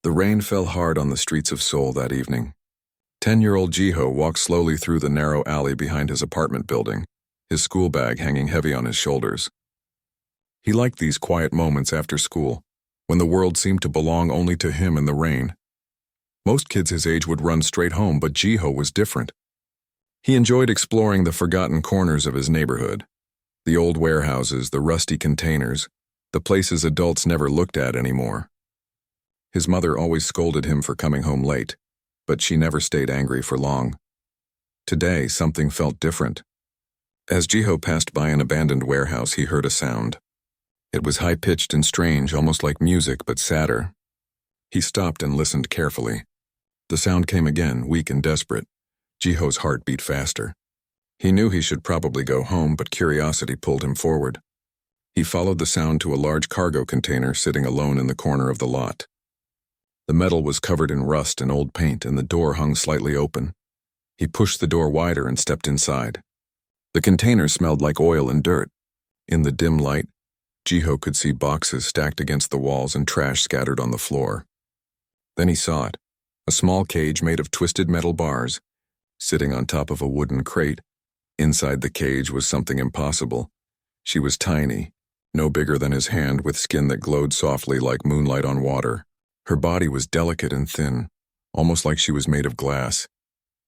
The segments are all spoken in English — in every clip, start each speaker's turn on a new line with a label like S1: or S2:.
S1: The rain fell hard on the streets of Seoul that evening. 10-year-old Jiho walked slowly through the narrow alley behind his apartment building, his school bag hanging heavy on his shoulders. He liked these quiet moments after school, when the world seemed to belong only to him and the rain. Most kids his age would run straight home, but Jiho was different. He enjoyed exploring the forgotten corners of his neighborhood, the old warehouses, the rusty containers, the places adults never looked at anymore. His mother always scolded him for coming home late, but she never stayed angry for long. Today, something felt different. As Jiho passed by an abandoned warehouse, he heard a sound. It was high-pitched and strange, almost like music, but sadder. He stopped and listened carefully. The sound came again, weak and desperate. Jiho's heart beat faster. He knew he should probably go home, but curiosity pulled him forward. He followed the sound to a large cargo container sitting alone in the corner of the lot. The metal was covered in rust and old paint, and the door hung slightly open. He pushed the door wider and stepped inside. The container smelled like oil and dirt. In the dim light, Jiho could see boxes stacked against the walls and trash scattered on the floor. Then he saw it, a small cage made of twisted metal bars, sitting on top of a wooden crate. Inside the cage was something impossible. She was tiny, no bigger than his hand, with skin that glowed softly like moonlight on water. Her body was delicate and thin, almost like she was made of glass.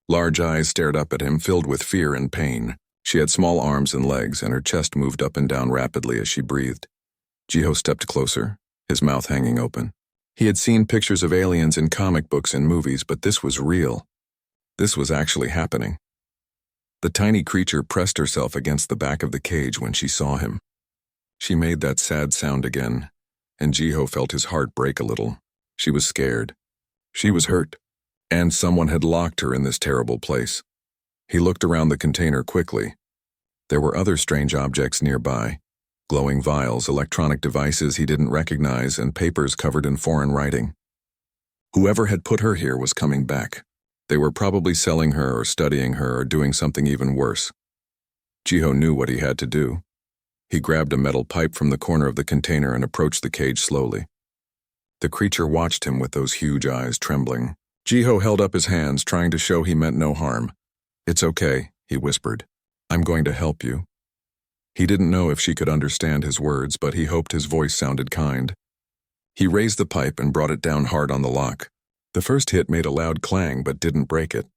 S1: Large eyes stared up at him, filled with fear and pain. She had small arms and legs, and her chest moved up and down rapidly as she breathed. Jiho stepped closer, his mouth hanging open. He had seen pictures of aliens in comic books and movies, but this was real. This was actually happening. The tiny creature pressed herself against the back of the cage when she saw him. She made that sad sound again, and Jiho felt his heart break a little. She was scared. She was hurt. And someone had locked her in this terrible place. He looked around the container quickly. There were other strange objects nearby. Glowing vials, electronic devices he didn't recognize, and papers covered in foreign writing. Whoever had put her here was coming back. They were probably selling her or studying her or doing something even worse. Jiho knew what he had to do. He grabbed a metal pipe from the corner of the container and approached the cage slowly. The creature watched him with those huge eyes trembling. Jiho held up his hands, trying to show he meant no harm. "It's okay," he whispered. "I'm going to help you." He didn't know if she could understand his words, but he hoped his voice sounded kind. He raised the pipe and brought it down hard on the lock. The first hit made a loud clang but didn't break it.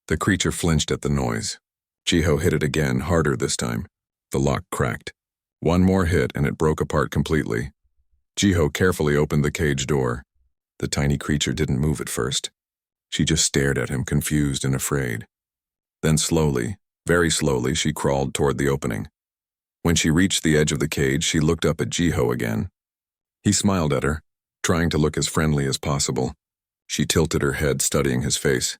S1: The creature flinched at the noise. Jiho hit it again, harder this time. The lock cracked. One more hit and it broke apart completely. Jiho carefully opened the cage door. The tiny creature didn't move at first. She just stared at him, confused and afraid. Then slowly, very slowly, she crawled toward the opening. When she reached the edge of the cage, she looked up at Jiho again. He smiled at her, trying to look as friendly as possible. She tilted her head, studying his face.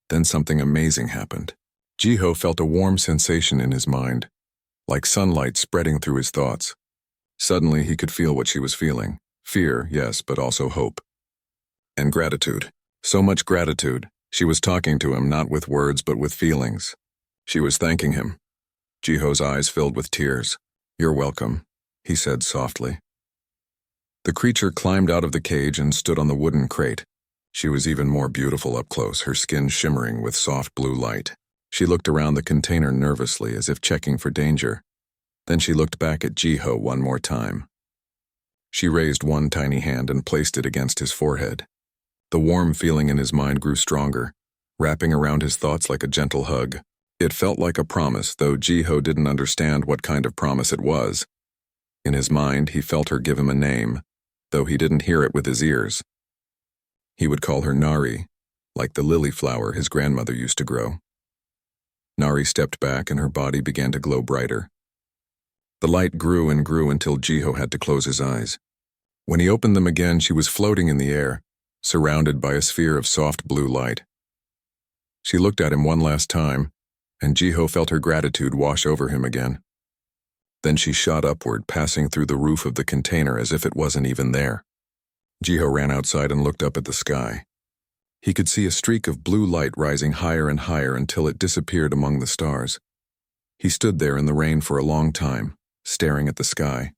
S1: Then something amazing happened. Jiho felt a warm sensation in his mind, like sunlight spreading through his thoughts. Suddenly, he could feel what she was feeling. Fear, yes, but also hope. And gratitude. So much gratitude. She was talking to him, not with words, but with feelings. She was thanking him. Jiho's eyes filled with tears. "You're welcome," he said softly. The creature climbed out of the cage and stood on the wooden crate. She was even more beautiful up close, her skin shimmering with soft blue light. She looked around the container nervously, as if checking for danger. Then she looked back at Jiho one more time. She raised one tiny hand and placed it against his forehead. The warm feeling in his mind grew stronger, wrapping around his thoughts like a gentle hug. It felt like a promise, though Jiho didn't understand what kind of promise it was. In his mind, he felt her give him a name, though he didn't hear it with his ears. He would call her Nari, like the lily flower his grandmother used to grow. Nari stepped back and her body began to glow brighter. The light grew and grew until Jiho had to close his eyes. When he opened them again, she was floating in the air, surrounded by a sphere of soft blue light. She looked at him one last time, and Jiho felt her gratitude wash over him again. Then she shot upward, passing through the roof of the container as if it wasn't even there. Jiho ran outside and looked up at the sky. He could see a streak of blue light rising higher and higher until it disappeared among the stars. He stood there in the rain for a long time, staring at the sky.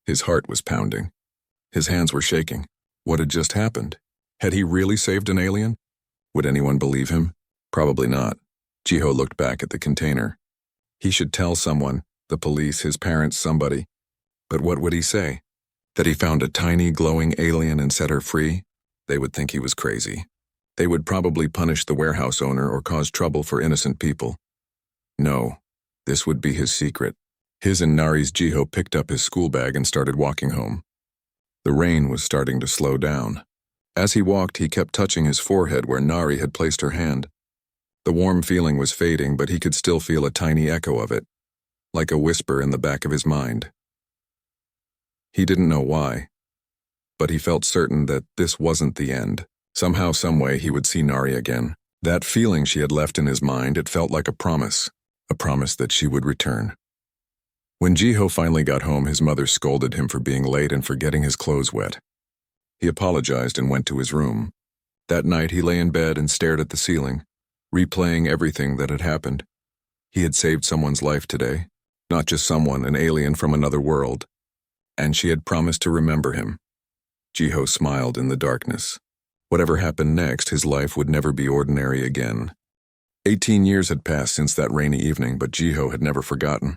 S1: His heart was pounding. His hands were shaking. What had just happened? Had he really saved an alien? Would anyone believe him? Probably not. Jiho looked back at the container. He should tell someone, the police, his parents, somebody. But what would he say? That he found a tiny, glowing alien and set her free? They would think he was crazy. They would probably punish the warehouse owner or cause trouble for innocent people. No, this would be his secret. His and Nari's. Jiho picked up his school bag and started walking home. The rain was starting to slow down. As he walked, he kept touching his forehead where Nari had placed her hand. The warm feeling was fading, but he could still feel a tiny echo of it, like a whisper in the back of his mind. He didn't know why, but he felt certain that this wasn't the end. Somehow, someway, he would see Nari again. That feeling she had left in his mind, it felt like a promise that she would return. When Jiho finally got home, his mother scolded him for being late and for getting his clothes wet. He apologized and went to his room. That night, he lay in bed and stared at the ceiling, replaying everything that had happened. He had saved someone's life today, not just someone, an alien from another world, and she had promised to remember him. Jiho smiled in the darkness. Whatever happened next, his life would never be ordinary again. 18 years had passed since that rainy evening, but Jiho had never forgotten.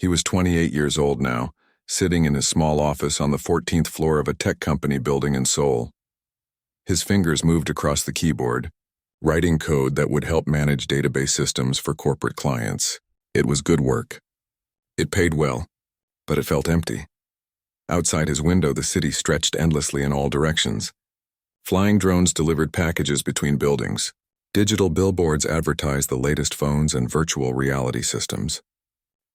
S1: He was 28 years old now, sitting in his small office on the 14th floor of a tech company building in Seoul. His fingers moved across the keyboard, writing code that would help manage database systems for corporate clients. It was good work. It paid well, but it felt empty. Outside his window, the city stretched endlessly in all directions. Flying drones delivered packages between buildings. Digital billboards advertised the latest phones and virtual reality systems.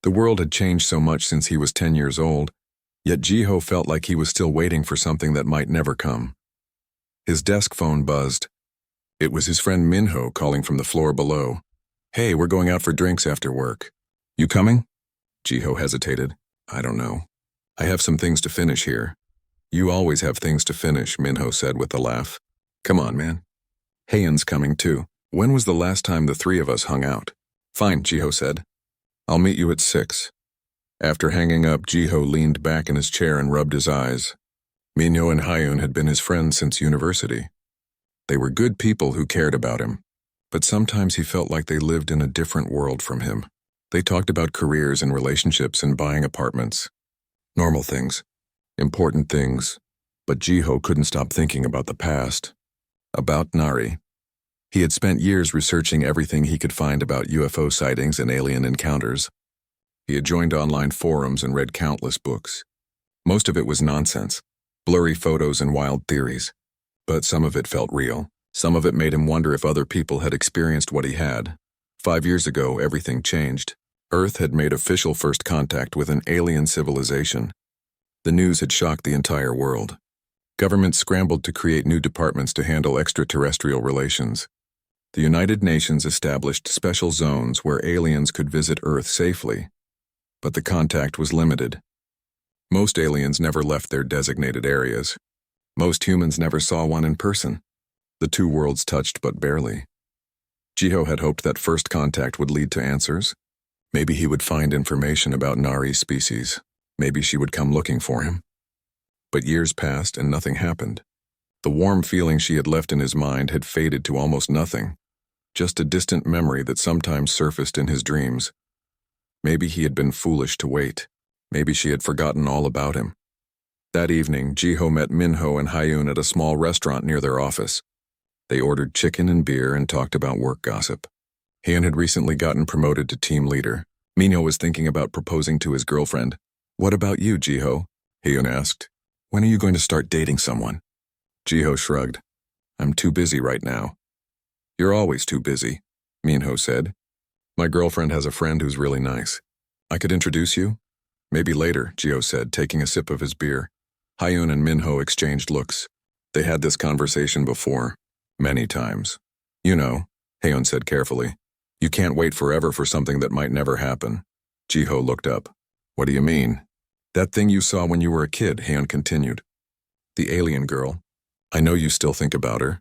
S1: The world had changed so much since he was 10 years old, yet Jiho felt like he was still waiting for something that might never come. His desk phone buzzed. It was his friend Minho calling from the floor below. "Hey, we're going out for drinks after work. You coming?" Jiho hesitated. "I don't know. I have some things to finish here." "You always have things to finish," Minho said with a laugh. "Come on, man. Heian's coming too. When was the last time the three of us hung out?" "Fine," Jiho said. "I'll meet you at 6. After hanging up, Jiho leaned back in his chair and rubbed his eyes. Minho and Hyun had been his friends since university. They were good people who cared about him, but sometimes he felt like they lived in a different world from him. They talked about careers and relationships and buying apartments. Normal things, important things, but Jiho couldn't stop thinking about the past, about Nari. He had spent years researching everything he could find about UFO sightings and alien encounters. He had joined online forums and read countless books. Most of it was nonsense, blurry photos and wild theories. But some of it felt real. Some of it made him wonder if other people had experienced what he had. 5 years ago, everything changed. Earth had made official first contact with an alien civilization. The news had shocked the entire world. Governments scrambled to create new departments to handle extraterrestrial relations. The United Nations established special zones where aliens could visit Earth safely, but the contact was limited. Most aliens never left their designated areas. Most humans never saw one in person. The two worlds touched but barely. Jiho had hoped that first contact would lead to answers. Maybe he would find information about Nari's species. Maybe she would come looking for him. But years passed and nothing happened. The warm feeling she had left in his mind had faded to almost nothing. Just a distant memory that sometimes surfaced in his dreams. Maybe he had been foolish to wait. Maybe she had forgotten all about him. That evening, Jiho met Minho and Hyun at a small restaurant near their office. They ordered chicken and beer and talked about work gossip. Hyun had recently gotten promoted to team leader. Minho was thinking about proposing to his girlfriend. "What about you, Jiho?" Hyun asked. "When are you going to start dating someone?" Jiho shrugged. "I'm too busy right now." "You're always too busy," Minho said. "My girlfriend has a friend who's really nice. I could introduce you?" "Maybe later," Jiho said, taking a sip of his beer. Hyun and Minho exchanged looks. They had this conversation before, many times. "You know," Hyun said carefully, "you can't wait forever for something that might never happen." Jiho looked up. "What do you mean?" "That thing you saw when you were a kid," Hyun continued. "The alien girl. I know you still think about her."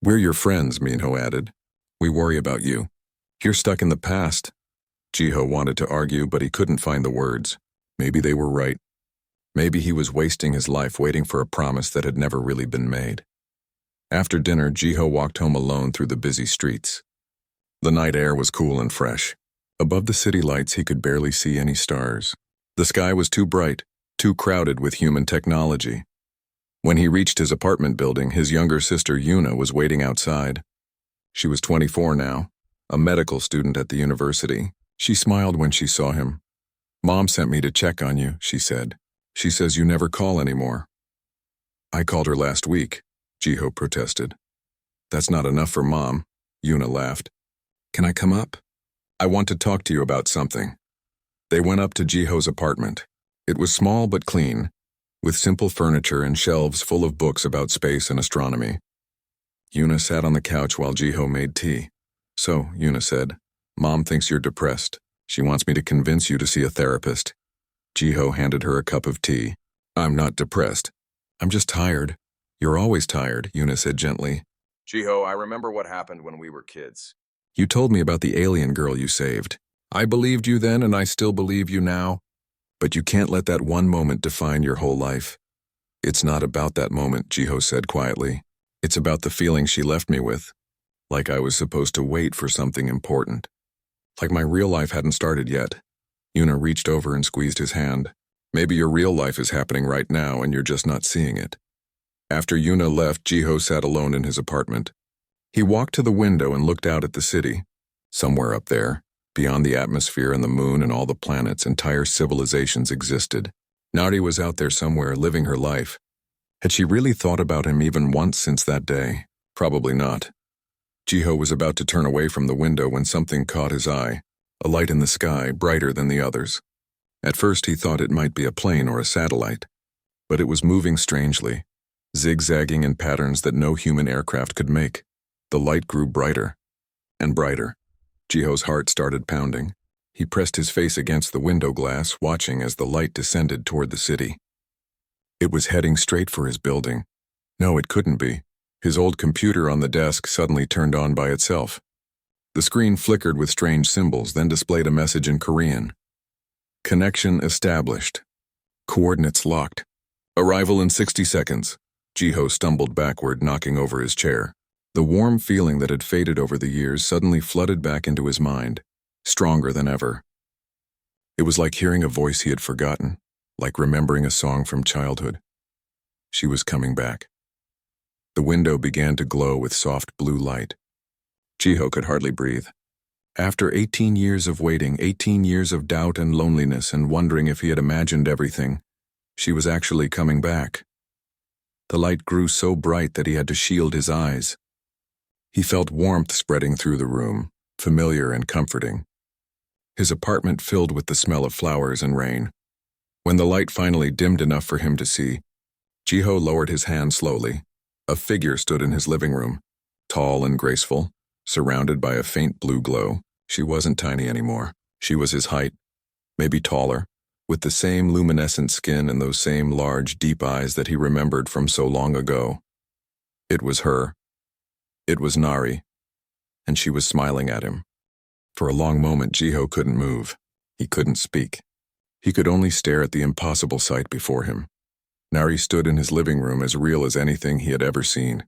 S1: "We're your friends," Minho added. "We worry about you. You're stuck in the past." Jiho wanted to argue, but he couldn't find the words. Maybe they were right. Maybe he was wasting his life waiting for a promise that had never really been made. After dinner, Jiho walked home alone through the busy streets. The night air was cool and fresh. Above the city lights, he could barely see any stars. The sky was too bright, too crowded with human technology. When he reached his apartment building, his younger sister Yuna was waiting outside. She was 24 now, a medical student at the university. She smiled when she saw him. "Mom sent me to check on you," she said. "She says you never call anymore." "I called her last week," Jiho protested. "That's not enough for Mom," Yuna laughed. "Can I come up? I want to talk to you about something." They went up to Jiho's apartment. It was small but clean, with simple furniture and shelves full of books about space and astronomy. Yuna sat on the couch while Jiho made tea. "So," Yuna said, "Mom thinks you're depressed. She wants me to convince you to see a therapist." Jiho handed her a cup of tea. "I'm not depressed. I'm just tired." "You're always tired," Yuna said gently. "Jiho, I remember what happened when we were kids. You told me about the alien girl you saved. I believed you then and I still believe you now. But you can't let that one moment define your whole life." "It's not about that moment," Jiho said quietly. "It's about the feeling she left me with. Like I was supposed to wait for something important. Like my real life hadn't started yet." Yuna reached over and squeezed his hand. "Maybe your real life is happening right now and you're just not seeing it." After Yuna left, Jiho sat alone in his apartment. He walked to the window and looked out at the city. Somewhere up there, beyond the atmosphere and the moon and all the planets, entire civilizations existed. Nari was out there somewhere, living her life. Had she really thought about him even once since that day? Probably not. Jiho was about to turn away from the window when something caught his eye, a light in the sky, brighter than the others. At first he thought it might be a plane or a satellite, but it was moving strangely, zigzagging in patterns that no human aircraft could make. The light grew brighter and brighter. Jiho's heart started pounding. He pressed his face against the window glass, watching as the light descended toward the city. It was heading straight for his building. No, it couldn't be. His old computer on the desk suddenly turned on by itself. The screen flickered with strange symbols, then displayed a message in Korean. "Connection established. Coordinates locked. Arrival in 60 seconds. Jiho stumbled backward, knocking over his chair. The warm feeling that had faded over the years suddenly flooded back into his mind, stronger than ever. It was like hearing a voice he had forgotten, like remembering a song from childhood. She was coming back. The window began to glow with soft blue light. Jiho could hardly breathe. After 18 years of waiting, 18 years of doubt and loneliness and wondering if he had imagined everything, she was actually coming back. The light grew so bright that he had to shield his eyes. He felt warmth spreading through the room, familiar and comforting. His apartment filled with the smell of flowers and rain. When the light finally dimmed enough for him to see, Jiho lowered his hand slowly. A figure stood in his living room, tall and graceful, surrounded by a faint blue glow. She wasn't tiny anymore. She was his height, maybe taller, with the same luminescent skin and those same large, deep eyes that he remembered from so long ago. It was her. It was Nari, and she was smiling at him. For a long moment, Jiho couldn't move. He couldn't speak. He could only stare at the impossible sight before him. Nari stood in his living room as real as anything he had ever seen.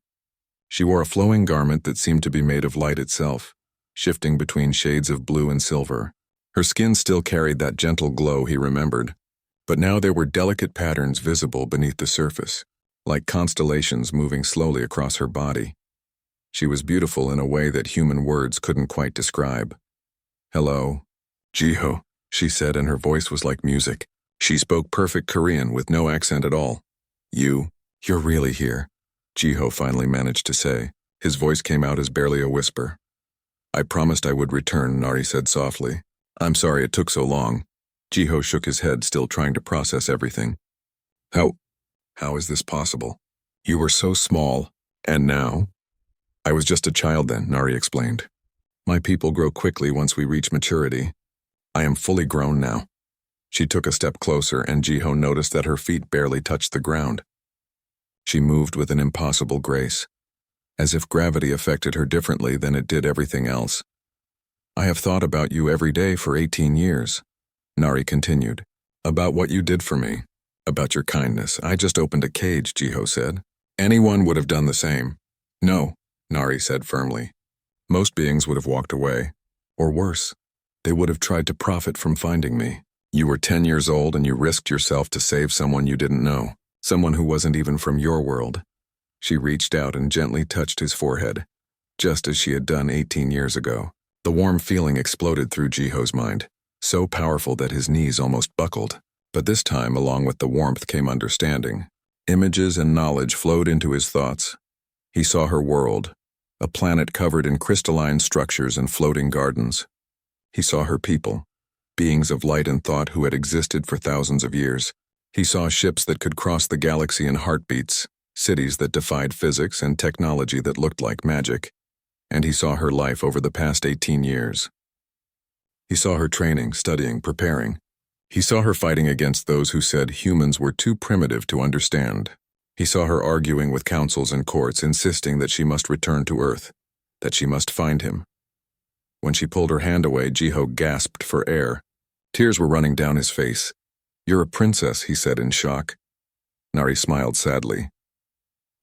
S1: She wore a flowing garment that seemed to be made of light itself, shifting between shades of blue and silver. Her skin still carried that gentle glow he remembered, but now there were delicate patterns visible beneath the surface, like constellations moving slowly across her body. She was beautiful in a way that human words couldn't quite describe. "Hello, Jiho," she said, and her voice was like music. She spoke perfect Korean with no accent at all. You're really here," Jiho finally managed to say. His voice came out as barely a whisper. "I promised I would return," Nari said softly. "I'm sorry it took so long." Jiho shook his head, still trying to process everything. How is this possible? You were so small, and now?" "I was just a child then," Nari explained. "My people grow quickly once we reach maturity. I am fully grown now." She took a step closer, and Jiho noticed that her feet barely touched the ground. She moved with an impossible grace, as if gravity affected her differently than it did everything else. "I have thought about you every day for 18 years, Nari continued, "about what you did for me. About your kindness, I just opened a cage, Jiho said. Anyone would have done the same. No, Nari said firmly. Most beings would have walked away. Or worse, they would have tried to profit from finding me. You were 10 years old and you risked yourself to save someone you didn't know, someone who wasn't even from your world. She reached out and gently touched his forehead, just as she had done 18 years ago. The warm feeling exploded through Jiho's mind, so powerful that his knees almost buckled. But this time, along with the warmth came understanding. Images and knowledge flowed into his thoughts. He saw her world, a planet covered in crystalline structures and floating gardens. He saw her people, beings of light and thought who had existed for thousands of years. He saw ships that could cross the galaxy in heartbeats, cities that defied physics and technology that looked like magic. And he saw her life over the past 18 years. He saw her training, studying, preparing. He saw her fighting against those who said humans were too primitive to understand. He saw her arguing with councils and courts, insisting that she must return to Earth, that she must find him. When she pulled her hand away, Jiho gasped for air. Tears were running down his face. You're a princess, he said in shock. Nari smiled sadly.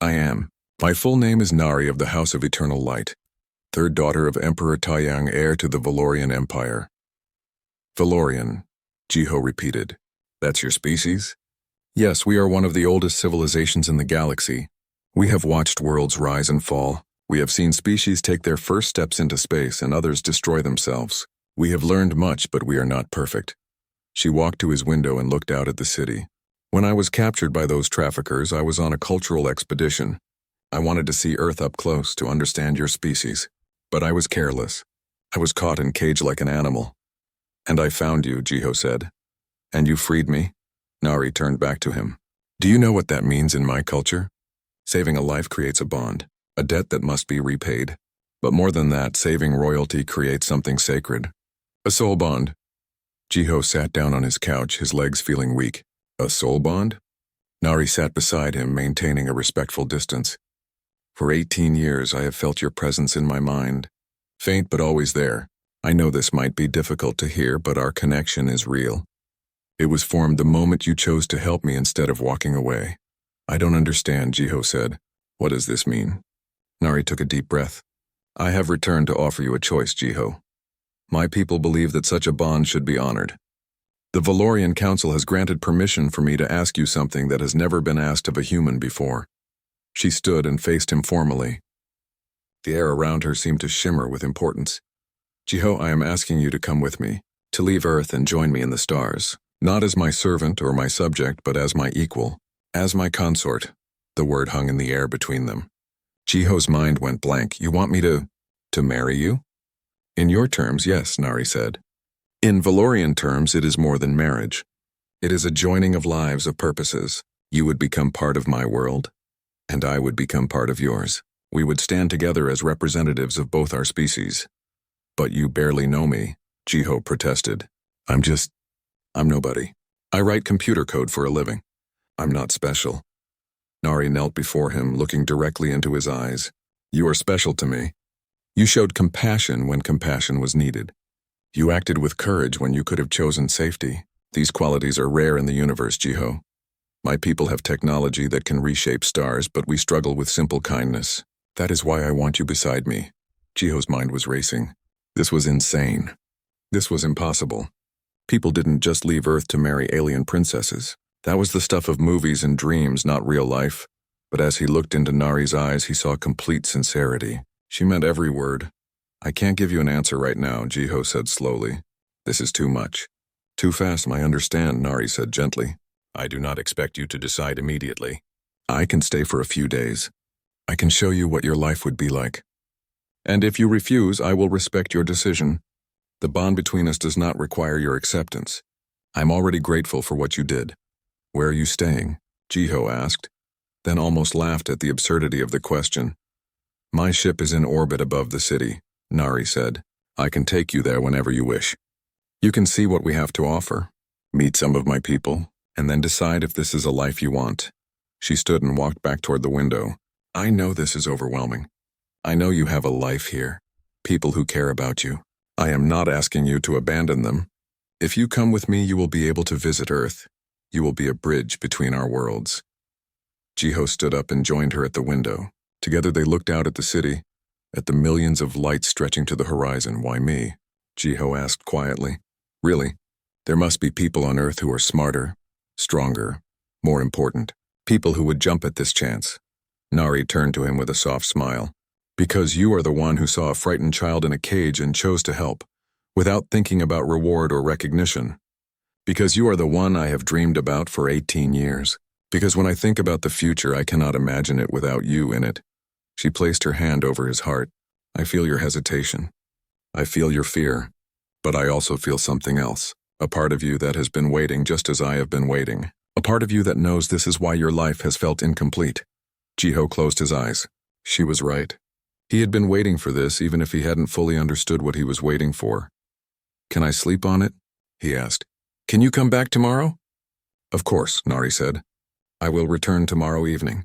S1: I am. My full name is Nari of the House of Eternal Light, third daughter of Emperor Taiyang, heir to the Valorian Empire. Valorian, Jiho repeated. That's your species? Yes, we are one of the oldest civilizations in the galaxy. We have watched worlds rise and fall. We have seen species take their first steps into space and others destroy themselves. We have learned much, but we are not perfect. She walked to his window and looked out at the city. When I was captured by those traffickers, I was on a cultural expedition. I wanted to see Earth up close to understand your species. But I was careless. I was caught and caged like an animal. And I found you, Jiho said. And you freed me? Nari turned back to him. Do you know what that means in my culture? Saving a life creates a bond, a debt that must be repaid. But more than that, saving royalty creates something sacred. A soul bond. Jiho sat down on his couch, his legs feeling weak. A soul bond? Nari sat beside him, maintaining a respectful distance. For 18 years, I have felt your presence in my mind. Faint but always there. I know this might be difficult to hear, but our connection is real. It was formed the moment you chose to help me instead of walking away. I don't understand, Jiho said. What does this mean? Nari took a deep breath. I have returned to offer you a choice, Jiho. My people believe that such a bond should be honored. The Valorian Council has granted permission for me to ask you something that has never been asked of a human before. She stood and faced him formally. The air around her seemed to shimmer with importance. Jiho, I am asking you to come with me, to leave Earth and join me in the stars. Not as my servant or my subject, but as my equal, as my consort. The word hung in the air between them. Jiho's mind went blank. You want me to marry you? In your terms, yes, Nari said. In Valorian terms, it is more than marriage. It is a joining of lives, of purposes. You would become part of my world, and I would become part of yours. We would stand together as representatives of both our species. But you barely know me, Jiho protested. I'm nobody. I write computer code for a living. I'm not special. Nari knelt before him, looking directly into his eyes. You are special to me. You showed compassion when compassion was needed. You acted with courage when you could have chosen safety. These qualities are rare in the universe, Jiho. My people have technology that can reshape stars, but we struggle with simple kindness. That is why I want you beside me. Jiho's mind was racing. This was insane. This was impossible. People didn't just leave Earth to marry alien princesses. That was the stuff of movies and dreams, not real life. But as he looked into Nari's eyes, he saw complete sincerity. She meant every word. I can't give you an answer right now, Jiho said slowly. This is too much. Too fast, I understand, Nari said gently. I do not expect you to decide immediately. I can stay for a few days. I can show you what your life would be like. And if you refuse, I will respect your decision. The bond between us does not require your acceptance. I'm already grateful for what you did. Where are you staying? Jiho asked, then almost laughed at the absurdity of the question. My ship is in orbit above the city, Nari said. I can take you there whenever you wish. You can see what we have to offer, meet some of my people, and then decide if this is a life you want. She stood and walked back toward the window. I know this is overwhelming. I know you have a life here, people who care about you. I am not asking you to abandon them. If you come with me, you will be able to visit Earth. You will be a bridge between our worlds. Jiho stood up and joined her at the window. Together they looked out at the city, at the millions of lights stretching to the horizon. Why me? Jiho asked quietly. Really, there must be people on Earth who are smarter, stronger, more important. People who would jump at this chance. Nari turned to him with a soft smile. Because you are the one who saw a frightened child in a cage and chose to help, without thinking about reward or recognition. Because you are the one I have dreamed about for 18 years. Because when I think about the future, I cannot imagine it without you in it. She placed her hand over his heart. I feel your hesitation. I feel your fear. But I also feel something else. A part of you that has been waiting just as I have been waiting. A part of you that knows this is why your life has felt incomplete. Jiho closed his eyes. She was right. He had been waiting for this even if he hadn't fully understood what he was waiting for. Can I sleep on it? He asked. Can you come back tomorrow? Of course, Nari said. I will return tomorrow evening.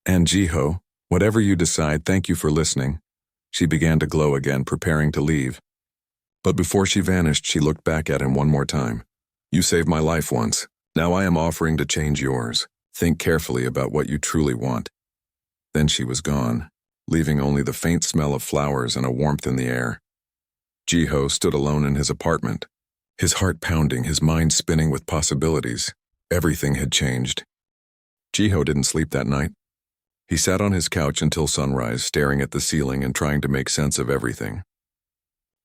S1: And Jiho, whatever you decide, thank you for listening. She began to glow again, preparing to leave. But before she vanished, she looked back at him one more time. You saved my life once. Now I am offering to change yours. Think carefully about what you truly want. Then she was gone, leaving only the faint smell of flowers and a warmth in the air. Jiho stood alone in his apartment, his heart pounding, his mind spinning with possibilities. Everything had changed. Jiho didn't sleep that night. He sat on his couch until sunrise, staring at the ceiling and trying to make sense of everything.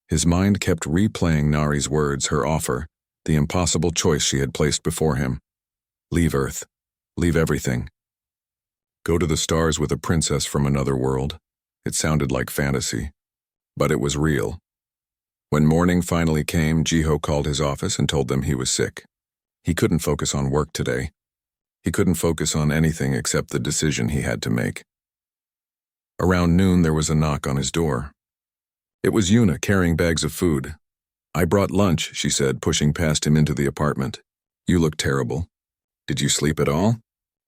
S1: His mind kept replaying Nari's words, her offer, the impossible choice she had placed before him. Leave Earth. Leave everything. Go to the stars with a princess from another world. It sounded like fantasy, but it was real. When morning finally came, Jiho called his office and told them he was sick. He couldn't focus on work today. He couldn't focus on anything except the decision he had to make. Around noon, there was a knock on his door. It was Yuna carrying bags of food. I brought lunch, she said, pushing past him into the apartment. You look terrible. Did you sleep at all?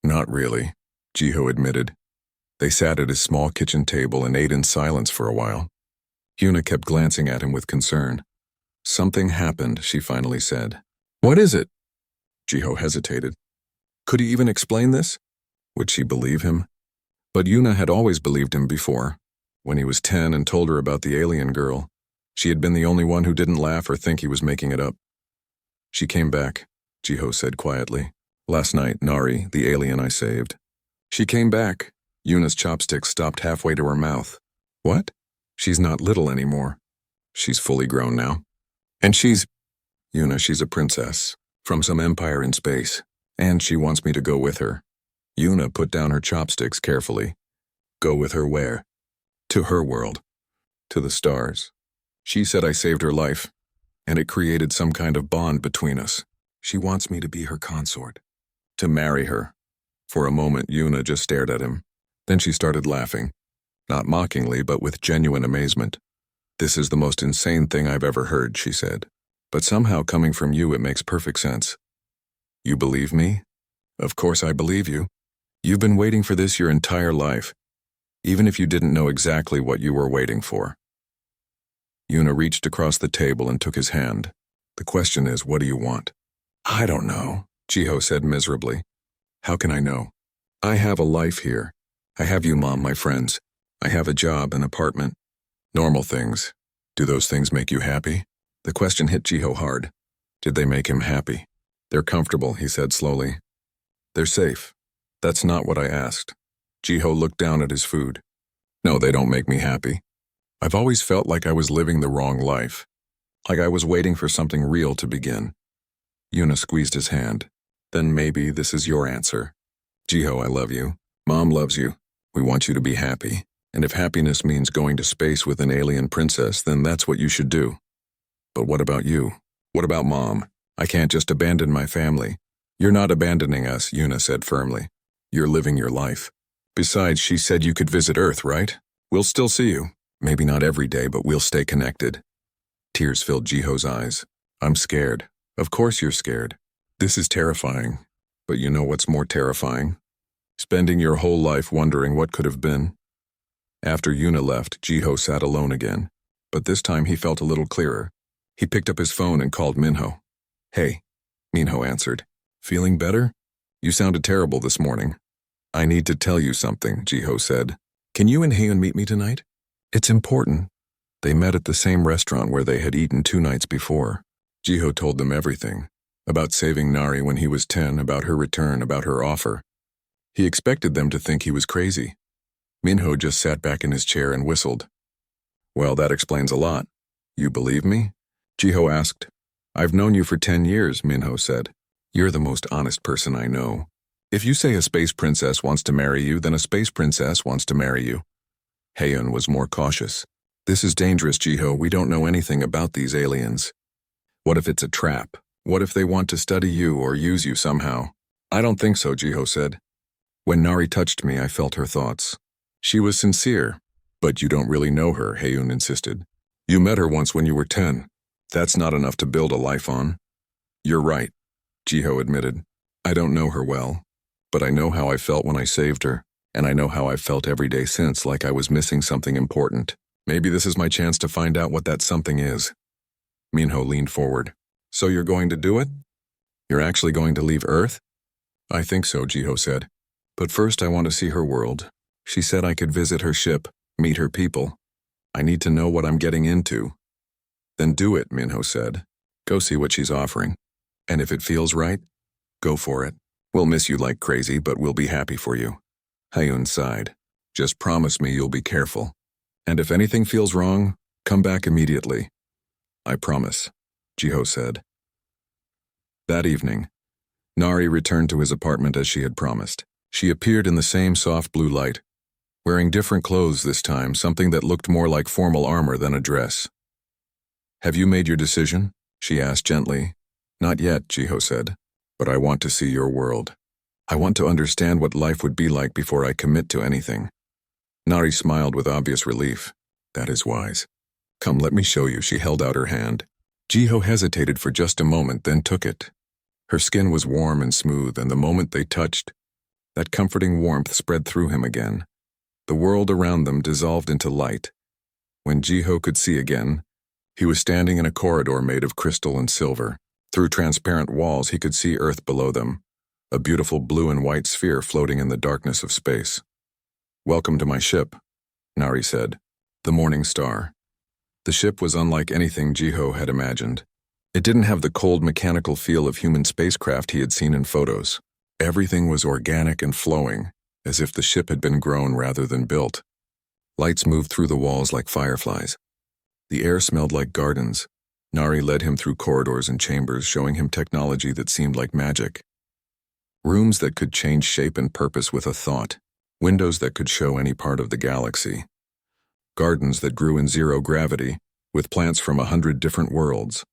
S1: Not really, Jiho admitted. They sat at his small kitchen table and ate in silence for a while. Yuna kept glancing at him with concern. Something happened, she finally said. What is it? Jiho hesitated. Could he even explain this? Would she believe him? But Yuna had always believed him before. When he was 10 and told her about the alien girl, she had been the only one who didn't laugh or think he was making it up. She came back, Jiho said quietly. Last night, Nari, the alien I saved. She came back. Yuna's chopsticks stopped halfway to her mouth. What? She's not little anymore. She's fully grown now. And she's a princess, from some empire in space, and she wants me to go with her. Yuna put down her chopsticks carefully. Go with her where? To her world. To the stars. She said I saved her life, and it created some kind of bond between us. She wants me to be her consort. To marry her. For a moment, Yuna just stared at him. Then she started laughing. Not mockingly, but with genuine amazement. This is the most insane thing I've ever heard, she said. But somehow coming from you, it makes perfect sense. You believe me? Of course I believe you. You've been waiting for this your entire life, even if you didn't know exactly what you were waiting for. Yuna reached across the table and took his hand. The question is, what do you want? I don't know, Jiho said miserably. How can I know? I have a life here. I have you, Mom, my friends. I have a job, an apartment. Normal things. Do those things make you happy? The question hit Jiho hard. Did they make him happy? They're comfortable, he said slowly. They're safe. That's not what I asked. Jiho looked down at his food. No, they don't make me happy. I've always felt like I was living the wrong life. Like I was waiting for something real to begin. Yuna squeezed his hand. Then maybe this is your answer. Jiho, I love you. Mom loves you. We want you to be happy. And if happiness means going to space with an alien princess, then that's what you should do. But what about you? What about Mom? I can't just abandon my family. You're not abandoning us, Yuna said firmly. You're living your life. Besides, she said you could visit Earth, right? We'll still see you. Maybe not every day, but we'll stay connected. Tears filled Jiho's eyes. I'm scared. Of course you're scared. This is terrifying. But you know what's more terrifying? Spending your whole life wondering what could have been. After Yuna left, Jiho sat alone again. But this time he felt a little clearer. He picked up his phone and called Minho. Hey, Minho answered. Feeling better? You sounded terrible this morning. I need to tell you something, Jiho said. Can you and Hyun meet me tonight? It's important. They met at the same restaurant where they had eaten 2 nights before. Jiho told them everything. About saving Nari when he was 10, about her return, about her offer. He expected them to think he was crazy. Minho just sat back in his chair and whistled. Well, that explains a lot. You believe me? Jiho asked. I've known you for 10 years, Minho said. You're the most honest person I know. If you say a space princess wants to marry you, then a space princess wants to marry you. Hyun was more cautious. This is dangerous, Jiho. We don't know anything about these aliens. What if it's a trap? What if they want to study you or use you somehow? I don't think so, Jiho said. When Nari touched me, I felt her thoughts. She was sincere. But you don't really know her, Hyun insisted. You met her once when you were 10. That's not enough to build a life on. You're right, Jiho admitted. I don't know her well, but I know how I felt when I saved her, and I know how I've felt every day since, like I was missing something important. Maybe this is my chance to find out what that something is. Minho leaned forward. So you're going to do it? You're actually going to leave Earth? I think so, Jiho said. But first I want to see her world. She said I could visit her ship, meet her people. I need to know what I'm getting into. Then do it, Minho said. Go see what she's offering. And if it feels right, go for it. We'll miss you like crazy, but we'll be happy for you. Hyun sighed. Just promise me you'll be careful. And if anything feels wrong, come back immediately. I promise, Jiho said. That evening, Nari returned to his apartment as she had promised. She appeared in the same soft blue light, wearing different clothes this time, something that looked more like formal armor than a dress. Have you made your decision? She asked gently. Not yet, Jiho said, but I want to see your world. I want to understand what life would be like before I commit to anything. Nari smiled with obvious relief. That is wise. Come, let me show you. She held out her hand. Jiho hesitated for just a moment, then took it. Her skin was warm and smooth, and the moment they touched, that comforting warmth spread through him again. The world around them dissolved into light. When Jiho could see again, he was standing in a corridor made of crystal and silver. Through transparent walls, he could see Earth below them, a beautiful blue and white sphere floating in the darkness of space. Welcome to my ship, Nari said. The Morning Star. The ship was unlike anything Jiho had imagined. It didn't have the cold mechanical feel of human spacecraft he had seen in photos. Everything was organic and flowing, as if the ship had been grown rather than built. Lights moved through the walls like fireflies. The air smelled like gardens. Nari led him through corridors and chambers, showing him technology that seemed like magic. Rooms that could change shape and purpose with a thought. Windows that could show any part of the galaxy. Gardens that grew in zero gravity, with plants from 100 different worlds.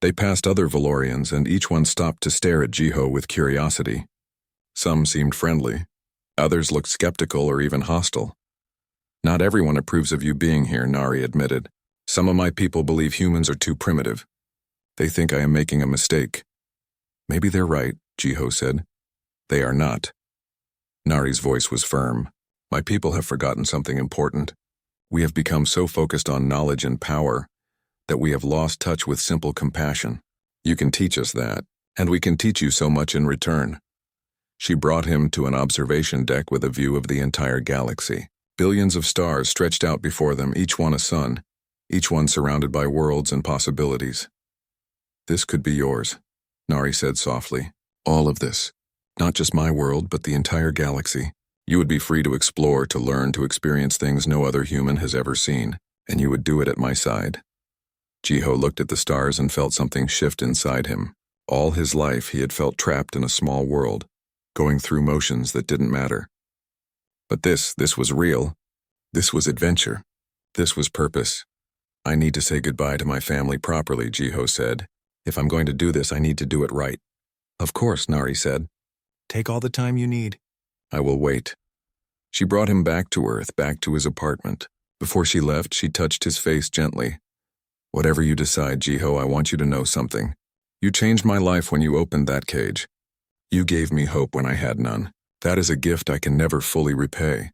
S1: They passed other Valorians, and each one stopped to stare at Jiho with curiosity. Some seemed friendly. Others looked skeptical or even hostile. Not everyone approves of you being here, Nari admitted. Some of my people believe humans are too primitive. They think I am making a mistake. Maybe they're right, Jiho said. They are not. Nari's voice was firm. My people have forgotten something important. We have become so focused on knowledge and power that we have lost touch with simple compassion. You can teach us that, and we can teach you so much in return. She brought him to an observation deck with a view of the entire galaxy. Billions of stars stretched out before them, each one a sun, each one surrounded by worlds and possibilities. This could be yours, Nari said softly. All of this. Not just my world, but the entire galaxy. You would be free to explore, to learn, to experience things no other human has ever seen, and you would do it at my side. Jiho looked at the stars and felt something shift inside him. All his life he had felt trapped in a small world, going through motions that didn't matter. But this was real. This was adventure. This was purpose. I need to say goodbye to my family properly, Jiho said. If I'm going to do this, I need to do it right. Of course, Nari said. Take all the time you need. I will wait. She brought him back to Earth, back to his apartment. Before she left, she touched his face gently. Whatever you decide, Jiho, I want you to know something. You changed my life when you opened that cage. You gave me hope when I had none. That is a gift I can never fully repay.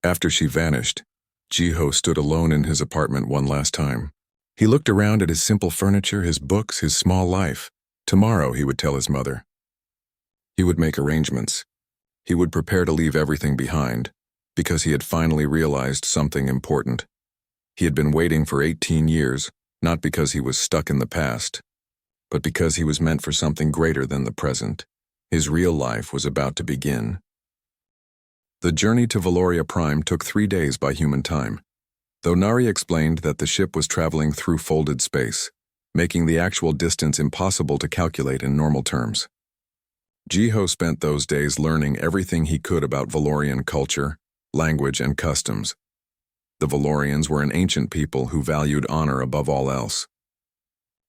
S1: After she vanished, Jiho stood alone in his apartment one last time. He looked around at his simple furniture, his books, his small life. Tomorrow, he would tell his mother. He would make arrangements. He would prepare to leave everything behind, because he had finally realized something important. He had been waiting for 18 years, not because he was stuck in the past, but because he was meant for something greater than the present. His real life was about to begin. The journey to Valoria Prime took 3 days by human time, though Nari explained that the ship was traveling through folded space, making the actual distance impossible to calculate in normal terms. Jiho spent those days learning everything he could about Valorian culture, language, and customs. The Valorians were an ancient people who valued honor above all else.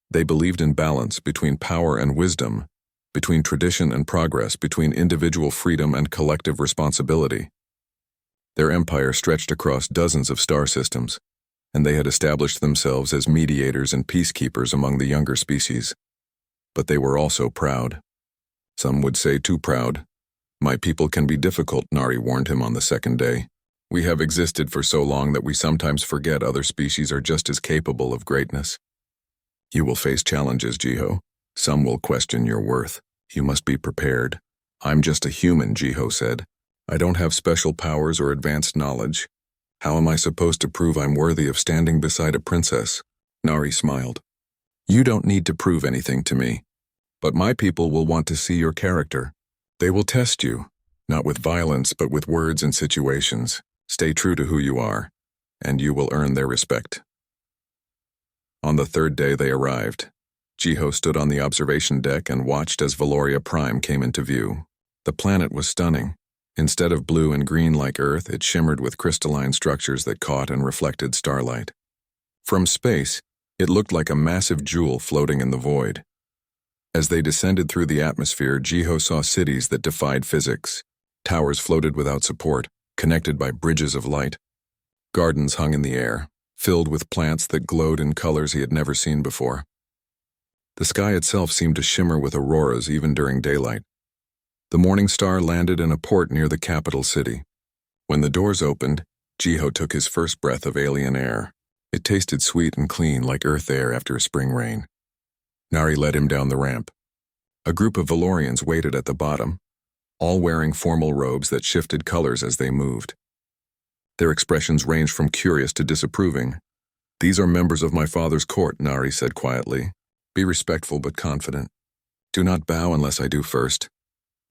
S1: They believed in balance between power and wisdom, between tradition and progress, between individual freedom and collective responsibility. Their empire stretched across dozens of star systems, and they had established themselves as mediators and peacekeepers among the younger species. But they were also proud. Some would say too proud. My people can be difficult, Nari warned him on the second day. We have existed for so long that we sometimes forget other species are just as capable of greatness. You will face challenges, Jiho. Some will question your worth. You must be prepared. I'm just a human, Jiho said. I don't have special powers or advanced knowledge. How am I supposed to prove I'm worthy of standing beside a princess? Nari smiled. You don't need to prove anything to me. But my people will want to see your character. They will test you, not with violence but with words and situations. Stay true to who you are, and you will earn their respect. On the third day they arrived. Jiho stood on the observation deck and watched as Valoria Prime came into view. The planet was stunning. Instead of blue and green like Earth, it shimmered with crystalline structures that caught and reflected starlight. From space, it looked like a massive jewel floating in the void. As they descended through the atmosphere, Jiho saw cities that defied physics. Towers floated without support, connected by bridges of light. Gardens hung in the air, filled with plants that glowed in colors he had never seen before. The sky itself seemed to shimmer with auroras even during daylight. The morning star landed in a port near the capital city. When the doors opened, Jiho took his first breath of alien air. It tasted sweet and clean like earth air after a spring rain. Nari led him down the ramp. A group of Valorians waited at the bottom, all wearing formal robes that shifted colors as they moved. Their expressions ranged from curious to disapproving. These are members of my father's court, Nari said quietly. Be respectful but confident. Do not bow unless I do first.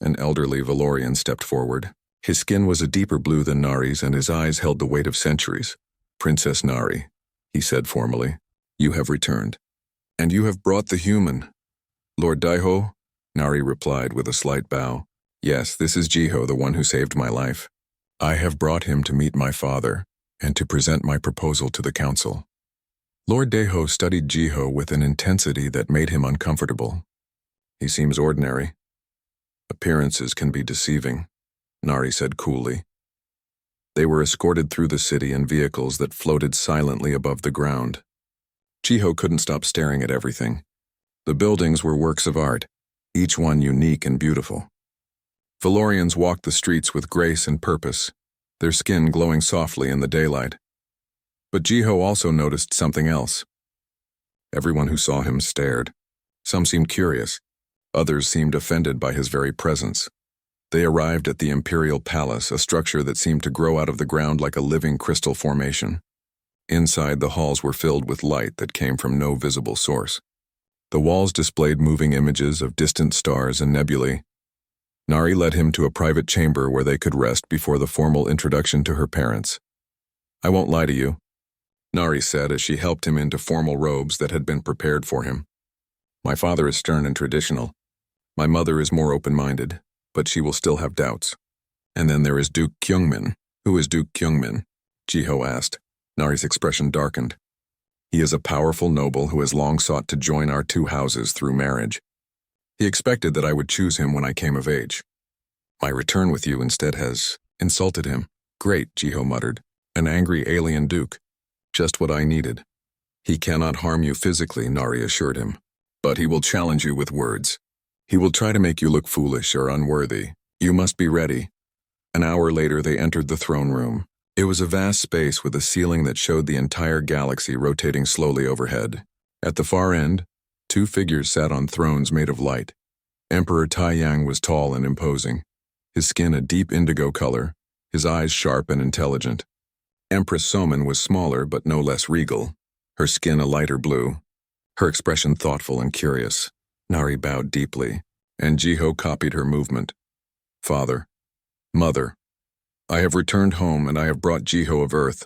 S1: An elderly Valorian stepped forward. His skin was a deeper blue than Nari's and his eyes held the weight of centuries. Princess Nari, he said formally, you have returned. And you have brought the human. Lord Daiho? Nari replied with a slight bow. Yes, this is Jiho, the one who saved my life. I have brought him to meet my father and to present my proposal to the council. Lord Daiho studied Jiho with an intensity that made him uncomfortable. He seems ordinary. Appearances can be deceiving, Nari said coolly. They were escorted through the city in vehicles that floated silently above the ground. Jiho couldn't stop staring at everything. The buildings were works of art, each one unique and beautiful. Valorians walked the streets with grace and purpose, their skin glowing softly in the daylight. But Jiho also noticed something else. Everyone who saw him stared. Some seemed curious. Others seemed offended by his very presence. They arrived at the Imperial Palace, a structure that seemed to grow out of the ground like a living crystal formation. Inside, the halls were filled with light that came from no visible source. The walls displayed moving images of distant stars and nebulae. Nari led him to a private chamber where they could rest before the formal introduction to her parents. I won't lie to you, Nari said as she helped him into formal robes that had been prepared for him. My father is stern and traditional. My mother is more open-minded, but she will still have doubts. And then there is Duke Kyungmin. Who is Duke Kyungmin? Jiho asked. Nari's expression darkened. He is a powerful noble who has long sought to join our two houses through marriage. He expected that I would choose him when I came of age. My return with you instead has insulted him. Great, Jiho muttered. An angry alien duke. Just what I needed. He cannot harm you physically, Nari assured him. But he will challenge you with words. He will try to make you look foolish or unworthy. You must be ready. An hour later, they entered the throne room. It was a vast space with a ceiling that showed the entire galaxy rotating slowly overhead. At the far end, two figures sat on thrones made of light. Emperor Taiyang was tall and imposing, his skin a deep indigo color, his eyes sharp and intelligent. Empress Somin was smaller but no less regal, her skin a lighter blue, her expression thoughtful and curious. Nari bowed deeply, and Jiho copied her movement. Father, Mother, I have returned home and I have brought Jiho of Earth,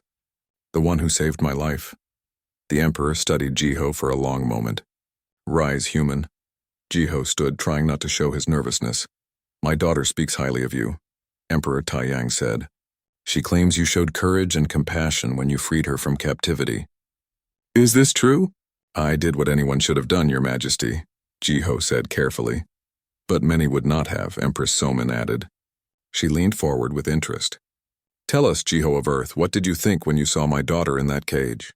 S1: the one who saved my life. The Emperor studied Jiho for a long moment. Rise, human. Jiho stood, trying not to show his nervousness. My daughter speaks highly of you, Emperor Taiyang said. She claims you showed courage and compassion when you freed her from captivity. Is this true? I did what anyone should have done, Your Majesty, Jiho said carefully. But many would not have, Empress Somin added. She leaned forward with interest. Tell us, Jiho of Earth, what did you think when you saw my daughter in that cage?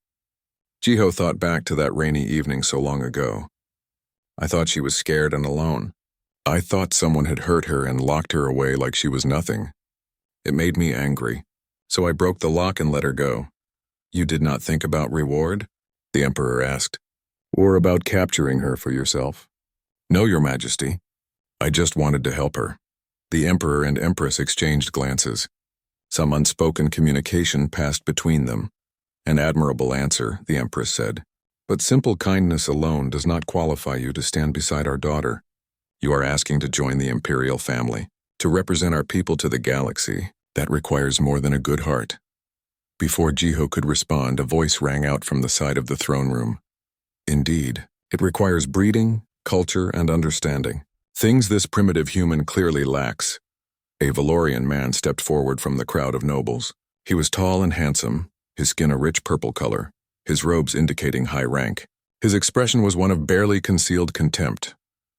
S1: Jiho thought back to that rainy evening so long ago. I thought she was scared and alone. I thought someone had hurt her and locked her away like she was nothing. It made me angry, so I broke the lock and let her go. You did not think about reward? The Emperor asked. Or about capturing her for yourself? No, Your Majesty. I just wanted to help her. The Emperor and Empress exchanged glances. Some unspoken communication passed between them. An admirable answer, the Empress said. But simple kindness alone does not qualify you to stand beside our daughter. You are asking to join the imperial family, to represent our people to the galaxy. That requires more than a good heart. Before Jiho could respond, a voice rang out from the side of the throne room. Indeed, it requires breeding, culture, and understanding. Things this primitive human clearly lacks. A Valorian man stepped forward from the crowd of nobles. He was tall and handsome, his skin a rich purple color, his robes indicating high rank. His expression was one of barely concealed contempt.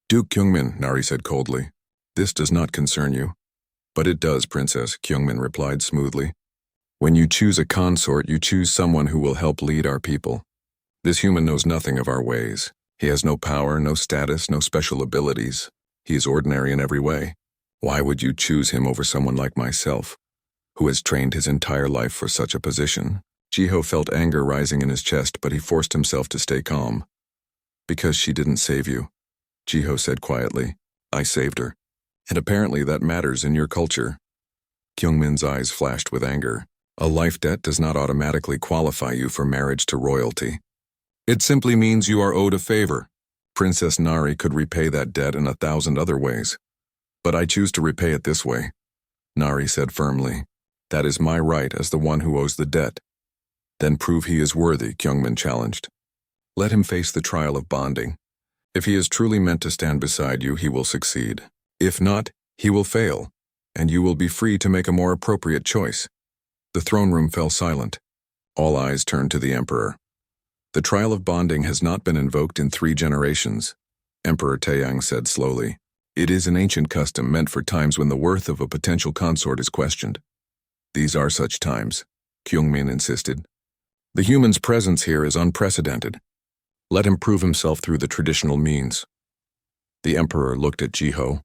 S1: Duke Kyungmin, Nari said coldly. This does not concern you. But it does, Princess, Kyungmin replied smoothly. When you choose a consort, you choose someone who will help lead our people. This human knows nothing of our ways. He has no power, no status, no special abilities. He is ordinary in every way. Why would you choose him over someone like myself, who has trained his entire life for such a position? Jiho felt anger rising in his chest, but he forced himself to stay calm. Because she didn't save you, Jiho said quietly. I saved her. And apparently that matters in your culture. Kyungmin's eyes flashed with anger. A life debt does not automatically qualify you for marriage to royalty. It simply means you are owed a favor. Princess Nari could repay that debt in 1,000 other ways. But I choose to repay it this way, Nari said firmly. That is my right as the one who owes the debt. Then prove he is worthy, Kyungmin challenged. Let him face the trial of bonding. If he is truly meant to stand beside you, he will succeed. If not, he will fail, and you will be free to make a more appropriate choice. The throne room fell silent. All eyes turned to the Emperor. The trial of bonding has not been invoked in 3 generations, Emperor Taiyang said slowly. It is an ancient custom meant for times when the worth of a potential consort is questioned. These are such times, Kyungmin insisted. The human's presence here is unprecedented. Let him prove himself through the traditional means. The Emperor looked at Jiho.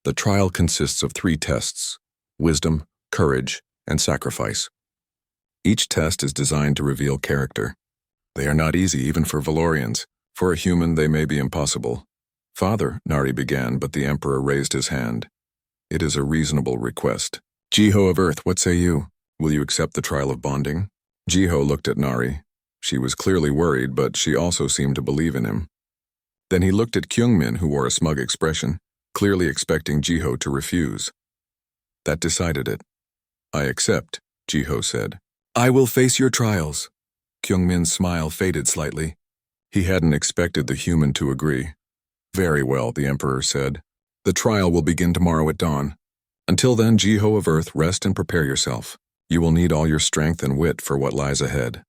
S1: The trial consists of 3 tests: wisdom, courage, and sacrifice. Each test is designed to reveal character. They are not easy even for Valorians. For a human, they may be impossible. Father, Nari began, but the Emperor raised his hand. It is a reasonable request. Jiho of Earth, what say you? Will you accept the trial of bonding? Jiho looked at Nari. She was clearly worried, but she also seemed to believe in him. Then he looked at Kyungmin, who wore a smug expression, clearly expecting Jiho to refuse. That decided it. I accept, Jiho said. I will face your trials. Kyungmin's smile faded slightly. He hadn't expected the human to agree. Very well, the Emperor said. The trial will begin tomorrow at dawn. Until then, Jiho of Earth, rest and prepare yourself. You will need all your strength and wit for what lies ahead.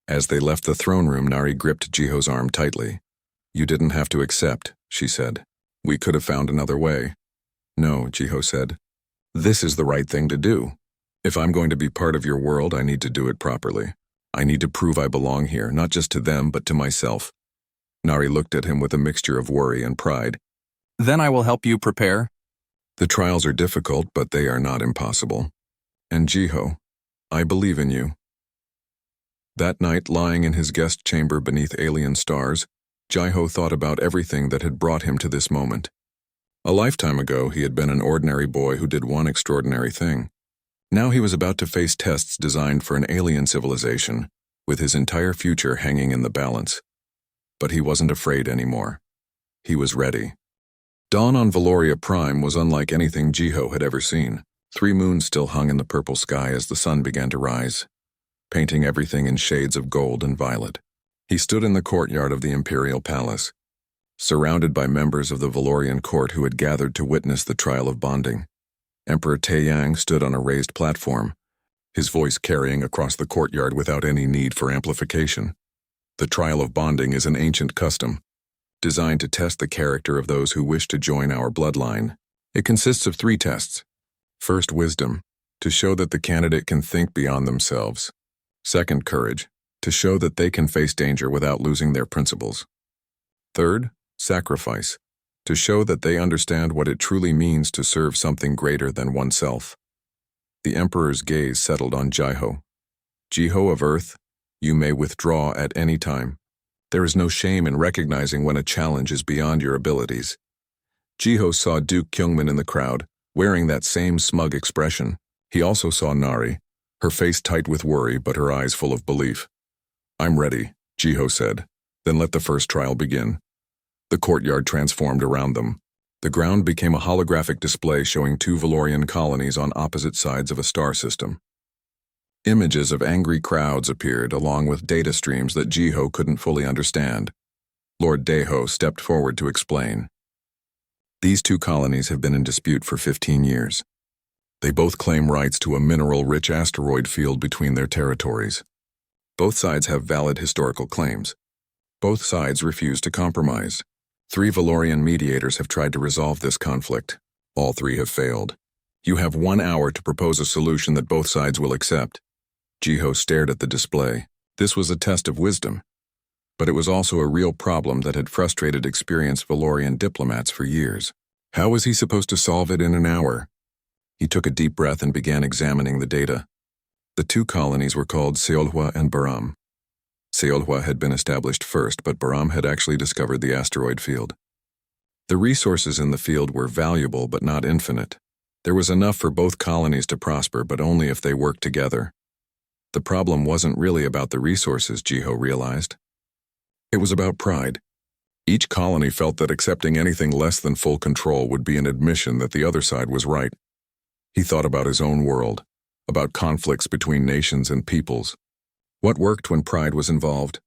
S1: As they left the throne room, Nari gripped Jiho's arm tightly. You didn't have to accept, she said. We could have found another way. No, Jiho said. This is the right thing to do. If I'm going to be part of your world, I need to do it properly. I need to prove I belong here, not just to them, but to myself. Nari looked at him with a mixture of worry and pride. Then I will help you prepare. The trials are difficult, but they are not impossible. And Jiho, I believe in you. That night, lying in his guest chamber beneath alien stars, Jiho thought about everything that had brought him to this moment. A lifetime ago, he had been an ordinary boy who did one extraordinary thing. Now he was about to face tests designed for an alien civilization, with his entire future hanging in the balance. But he wasn't afraid anymore. He was ready. Dawn on Valoria Prime was unlike anything Jiho had ever seen. 3 moons still hung in the purple sky as the sun began to rise, painting everything in shades of gold and violet. He stood in the courtyard of the Imperial Palace, surrounded by members of the Valorian court who had gathered to witness the trial of bonding. Emperor Taeyang stood on a raised platform, his voice carrying across the courtyard without any need for amplification. The trial of bonding is an ancient custom, designed to test the character of those who wish to join our bloodline. It consists of 3 tests. First, wisdom, to show that the candidate can think beyond themselves. Second, courage, to show that they can face danger without losing their principles. Third, sacrifice, to show that they understand what it truly means to serve something greater than oneself. The Emperor's gaze settled on Jiho. Jiho of Earth, you may withdraw at any time. There is no shame in recognizing when a challenge is beyond your abilities. Jiho saw Duke Kyungmin in the crowd, wearing that same smug expression. He also saw Nari, her face tight with worry but her eyes full of belief. I'm ready, Jiho said. Then let the first trial begin. The courtyard transformed around them. The ground became a holographic display showing 2 Valorian colonies on opposite sides of a star system. Images of angry crowds appeared along with data streams that Jiho couldn't fully understand. Lord Daeho stepped forward to explain. These 2 colonies have been in dispute for 15 years. They both claim rights to a mineral-rich asteroid field between their territories. Both sides have valid historical claims. Both sides refuse to compromise. 3 Valorian mediators have tried to resolve this conflict. All 3 have failed. You have 1 hour to propose a solution that both sides will accept. Jiho stared at the display. This was a test of wisdom. But it was also a real problem that had frustrated experienced Valorian diplomats for years. How was he supposed to solve it in an hour? He took a deep breath and began examining the data. The 2 colonies were called Seolhwa and Baram. Seolhwa had been established first, but Baram had actually discovered the asteroid field. The resources in the field were valuable but not infinite. There was enough for both colonies to prosper, but only if they worked together. The problem wasn't really about the resources, Jiho realized. It was about pride. Each colony felt that accepting anything less than full control would be an admission that the other side was right. He thought about his own world, about conflicts between nations and peoples. What worked when pride was involved?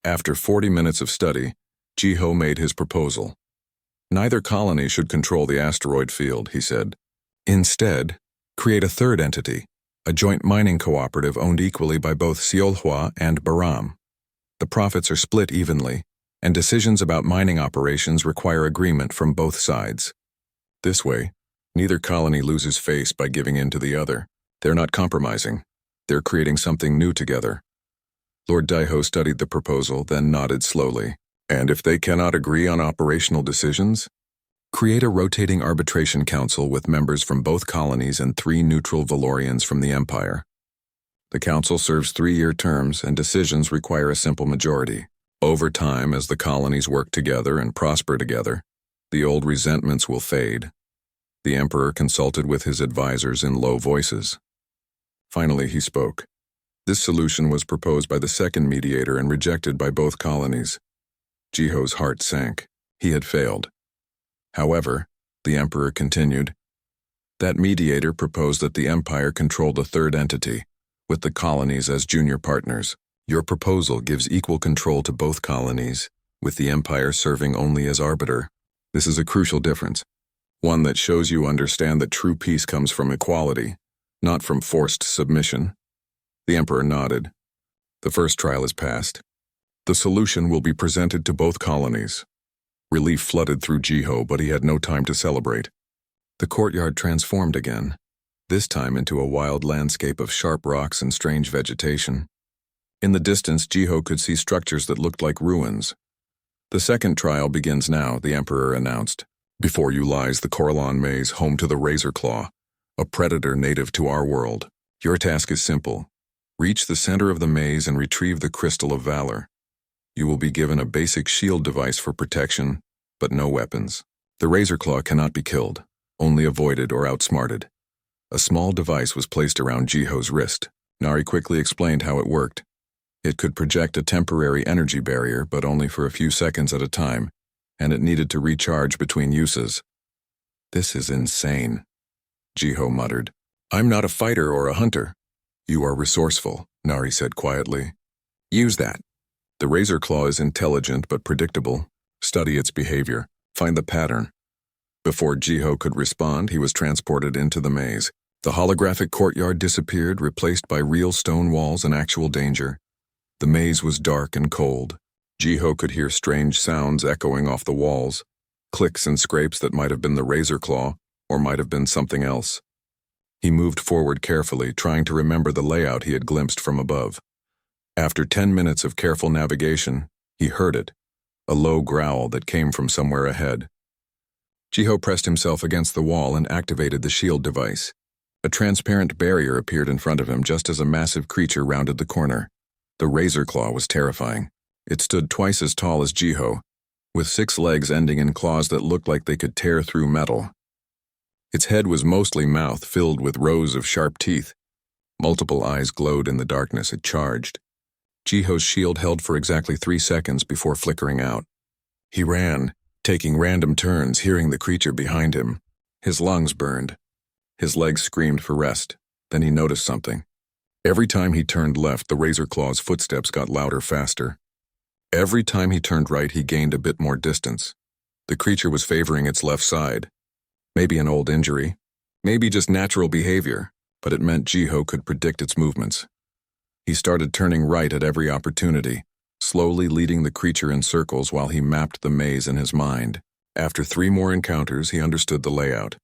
S1: After 40 minutes of study, Jiho made his proposal. Neither colony should control the asteroid field, he said. Instead, create a third entity, a joint mining cooperative owned equally by both Seolhwa and Baram. The profits are split evenly, and decisions about mining operations require agreement from both sides. This way, neither colony loses face by giving in to the other. They're not compromising. They're creating something new together. Lord Daeho studied the proposal, then nodded slowly. And if they cannot agree on operational decisions? Create a rotating arbitration council with members from both colonies and 3 neutral Valorians from the Empire. The council serves 3-year terms, and decisions require a simple majority. Over time, as the colonies work together and prosper together, the old resentments will fade. The Emperor consulted with his advisors in low voices. Finally, he spoke. This solution was proposed by the second mediator and rejected by both colonies. Jiho's heart sank. He had failed. However, the Emperor continued, that mediator proposed that the Empire controlled a third entity, with the colonies as junior partners. Your proposal gives equal control to both colonies, with the Empire serving only as arbiter. This is a crucial difference, one that shows you understand that true peace comes from equality, not from forced submission. The Emperor nodded. The first trial is passed. The solution will be presented to both colonies. Relief flooded through Jiho, but he had no time to celebrate. The courtyard transformed again, this time into a wild landscape of sharp rocks and strange vegetation. In the distance, Jiho could see structures that looked like ruins. The second trial begins now, the Emperor announced. Before you lies the Coralon maze, home to the Razor Claw, a predator native to our world. Your task is simple. Reach the center of the maze and retrieve the Crystal of Valor. You will be given a basic shield device for protection, but no weapons. The razor claw cannot be killed, only avoided or outsmarted. A small device was placed around Jiho's wrist. Nari quickly explained how it worked. It could project a temporary energy barrier, but only for a few seconds at a time, and it needed to recharge between uses. "This is insane," Jiho muttered. "I'm not a fighter or a hunter." "You are resourceful," Nari said quietly. "Use that." The razor claw is intelligent but predictable. Study its behavior. Find the pattern. Before Jiho could respond, he was transported into the maze. The holographic courtyard disappeared, replaced by real stone walls and actual danger. The maze was dark and cold. Jiho could hear strange sounds echoing off the walls, clicks and scrapes that might have been the razor claw or might have been something else. He moved forward carefully, trying to remember the layout he had glimpsed from above. After 10 minutes of careful navigation, he heard it, a low growl that came from somewhere ahead. Jiho pressed himself against the wall and activated the shield device. A transparent barrier appeared in front of him just as a massive creature rounded the corner. The razor claw was terrifying. It stood twice as tall as Jiho, with 6 legs ending in claws that looked like they could tear through metal. Its head was mostly mouth filled with rows of sharp teeth. Multiple eyes glowed in the darkness it charged. Jiho's shield held for exactly 3 seconds before flickering out. He ran, taking random turns, hearing the creature behind him. His lungs burned. His legs screamed for rest. Then he noticed something. Every time he turned left, the razor claw's footsteps got louder faster. Every time he turned right, he gained a bit more distance. The creature was favoring its left side. Maybe an old injury, maybe just natural behavior, but it meant Jiho could predict its movements. He started turning right at every opportunity, slowly leading the creature in circles while he mapped the maze in his mind. After 3 more encounters, he understood the layout.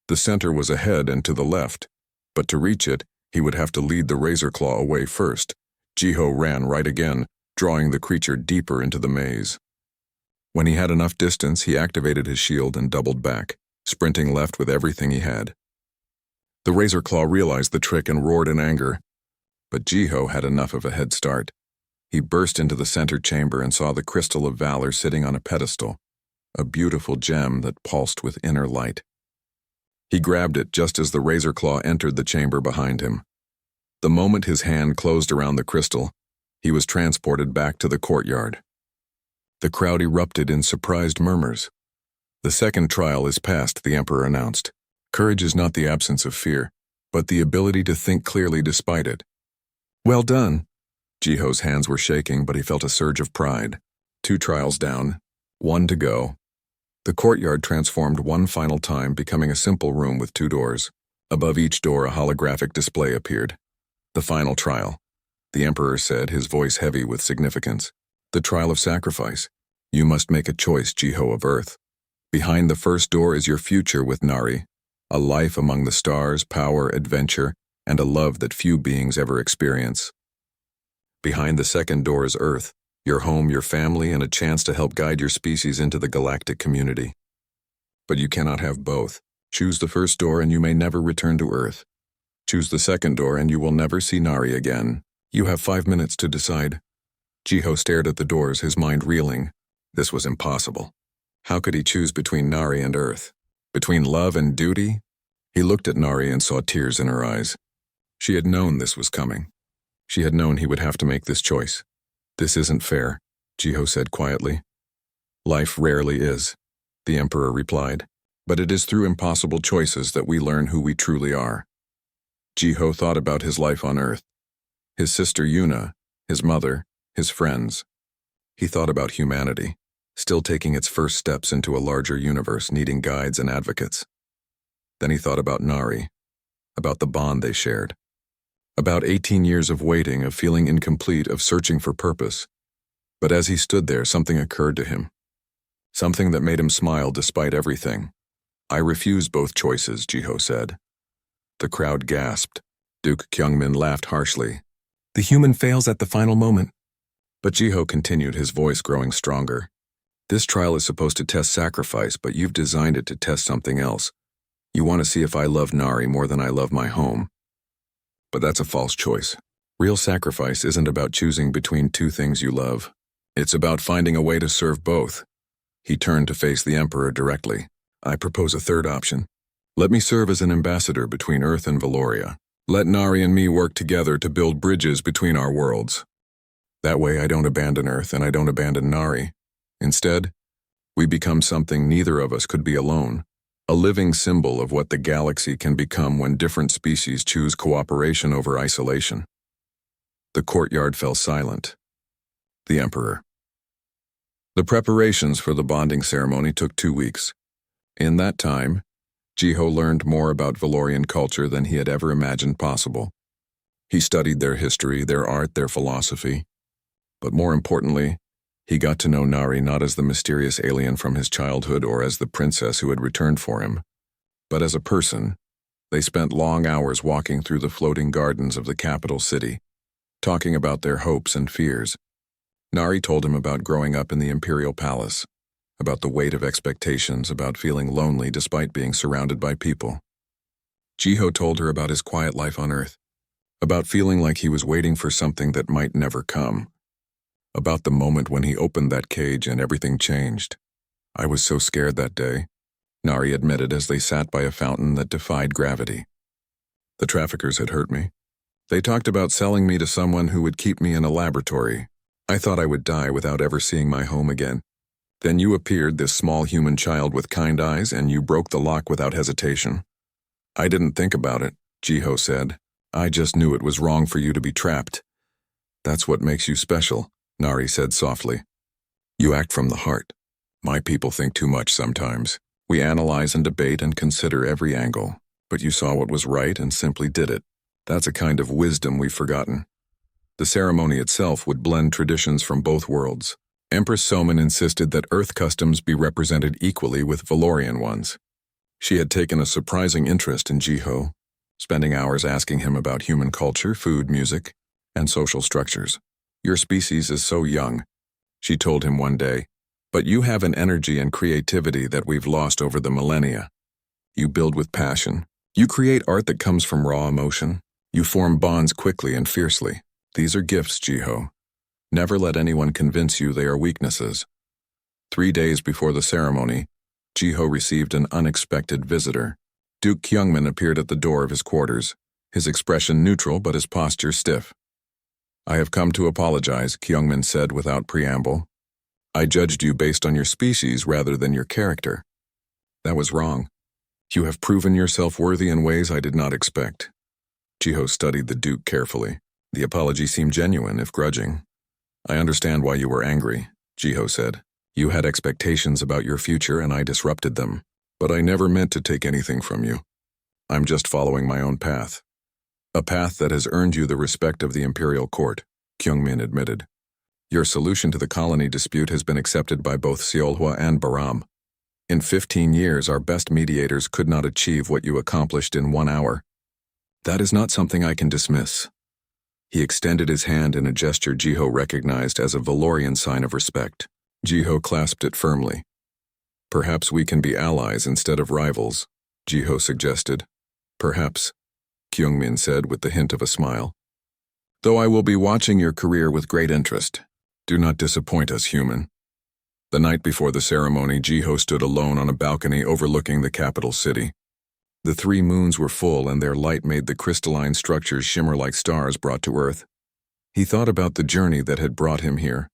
S1: The center was ahead and to the left, but to reach it, he would have to lead the razor claw away first. Jiho ran right again, drawing the creature deeper into the maze. When he had enough distance, he activated his shield and doubled back, sprinting left with everything he had. The razor claw realized the trick and roared in anger, but Jiho had enough of a head start. He burst into the center chamber and saw the crystal of valor sitting on a pedestal, a beautiful gem that pulsed with inner light. He grabbed it just as the razor claw entered the chamber behind him. The moment his hand closed around the crystal, he was transported back to the courtyard. The crowd erupted in surprised murmurs. "The second trial is past," the Emperor announced. "Courage is not the absence of fear, but the ability to think clearly despite it." "Well done." Jiho's hands were shaking, but he felt a surge of pride. 2 trials down, 1 to go. The courtyard transformed one final time, becoming a simple room with 2 doors. Above each door, a holographic display appeared. "The final trial," the Emperor said, his voice heavy with significance. "The trial of sacrifice. You must make a choice, Jiho of Earth. Behind the first door is your future with Nari, a life among the stars, power, adventure, and a love that few beings ever experience. Behind the second door is Earth, your home, your family, and a chance to help guide your species into the galactic community. But you cannot have both. Choose the first door and you may never return to Earth. Choose the second door and you will never see Nari again. You have 5 minutes to decide." Jiho stared at the doors, his mind reeling. This was impossible. How could he choose between Nari and Earth? Between love and duty? He looked at Nari and saw tears in her eyes. She had known this was coming. She had known he would have to make this choice. "This isn't fair," Jiho said quietly. "Life rarely is," the Emperor replied, "but it is through impossible choices that we learn who we truly are." Jiho thought about his life on Earth, his sister Yuna, his mother, his friends. He thought about humanity, still taking its first steps into a larger universe, needing guides and advocates. Then he thought about Nari, about the bond they shared. About 18 years of waiting, of feeling incomplete, of searching for purpose. But as he stood there, something occurred to him. Something that made him smile despite everything. "I refuse both choices," Jiho said. The crowd gasped. Duke Kyungmin laughed harshly. "The human fails at the final moment." But Jiho continued, his voice growing stronger. "This trial is supposed to test sacrifice, but you've designed it to test something else. You want to see if I love Nari more than I love my home. But that's a false choice. Real sacrifice isn't about choosing between 2 things you love. It's about finding a way to serve both. He turned to face the Emperor directly. I propose a third option. Let me serve as an ambassador between Earth and Valoria. Let Nari and me work together to build bridges between our worlds. That way I don't abandon Earth and I don't abandon Nari. Instead, we become something neither of us could be alone. A living symbol of what the galaxy can become when different species choose cooperation over isolation. The courtyard fell silent. The Emperor. The preparations for the bonding ceremony took 2 weeks. In that time, Jiho learned more about Valorian culture than he had ever imagined possible. He studied their history, their art, their philosophy. But more importantly, he got to know Nari not as the mysterious alien from his childhood or as the princess who had returned for him, but as a person. They spent long hours walking through the floating gardens of the capital city, talking about their hopes and fears. Nari told him about growing up in the Imperial Palace, about the weight of expectations, about feeling lonely despite being surrounded by people. Jiho told her about his quiet life on Earth, about feeling like he was waiting for something that might never come, about the moment when he opened that cage and everything changed. I was so scared that day, Nari admitted as they sat by a fountain that defied gravity. The traffickers had hurt me. They talked about selling me to someone who would keep me in a laboratory. I thought I would die without ever seeing my home again. Then you appeared, this small human child with kind eyes, and you broke the lock without hesitation. I didn't think about it, Jiho said. I just knew it was wrong for you to be trapped. That's what makes you special, Nari said softly. You act from the heart. My people think too much sometimes. We analyze and debate and consider every angle. But you saw what was right and simply did it. That's a kind of wisdom we've forgotten. The ceremony itself would blend traditions from both worlds. Empress Soman insisted that Earth customs be represented equally with Valorian ones. She had taken a surprising interest in Jiho, spending hours asking him about human culture, food, music, and social structures. Your species is so young, she told him one day, but you have an energy and creativity that we've lost over the millennia. You build with passion. You create art that comes from raw emotion. You form bonds quickly and fiercely. These are gifts, Jiho. Never let anyone convince you they are weaknesses. 3 days before the ceremony, Jiho received an unexpected visitor. Duke Kyungmin appeared at the door of his quarters, his expression neutral but his posture stiff. I have come to apologize, Kyungmin said without preamble. I judged you based on your species rather than your character. That was wrong. You have proven yourself worthy in ways I did not expect. Jiho studied the Duke carefully. The apology seemed genuine, if grudging. I understand why you were angry, Jiho said. You had expectations about your future and I disrupted them, but I never meant to take anything from you. I'm just following my own path. A path that has earned you the respect of the Imperial Court, Kyungmin admitted. Your solution to the colony dispute has been accepted by both Seolhwa and Baram. In 15 years, our best mediators could not achieve what you accomplished in 1 hour. That is not something I can dismiss. He extended his hand in a gesture Jiho recognized as a Valorian sign of respect. Jiho clasped it firmly. Perhaps we can be allies instead of rivals, Jiho suggested. Perhaps, Kyungmin said with the hint of a smile. Though I will be watching your career with great interest. Do not disappoint us, human. The night before the ceremony, Jiho stood alone on a balcony overlooking the capital city. The 3 moons were full and their light made the crystalline structures shimmer like stars brought to Earth. He thought about the journey that had brought him here.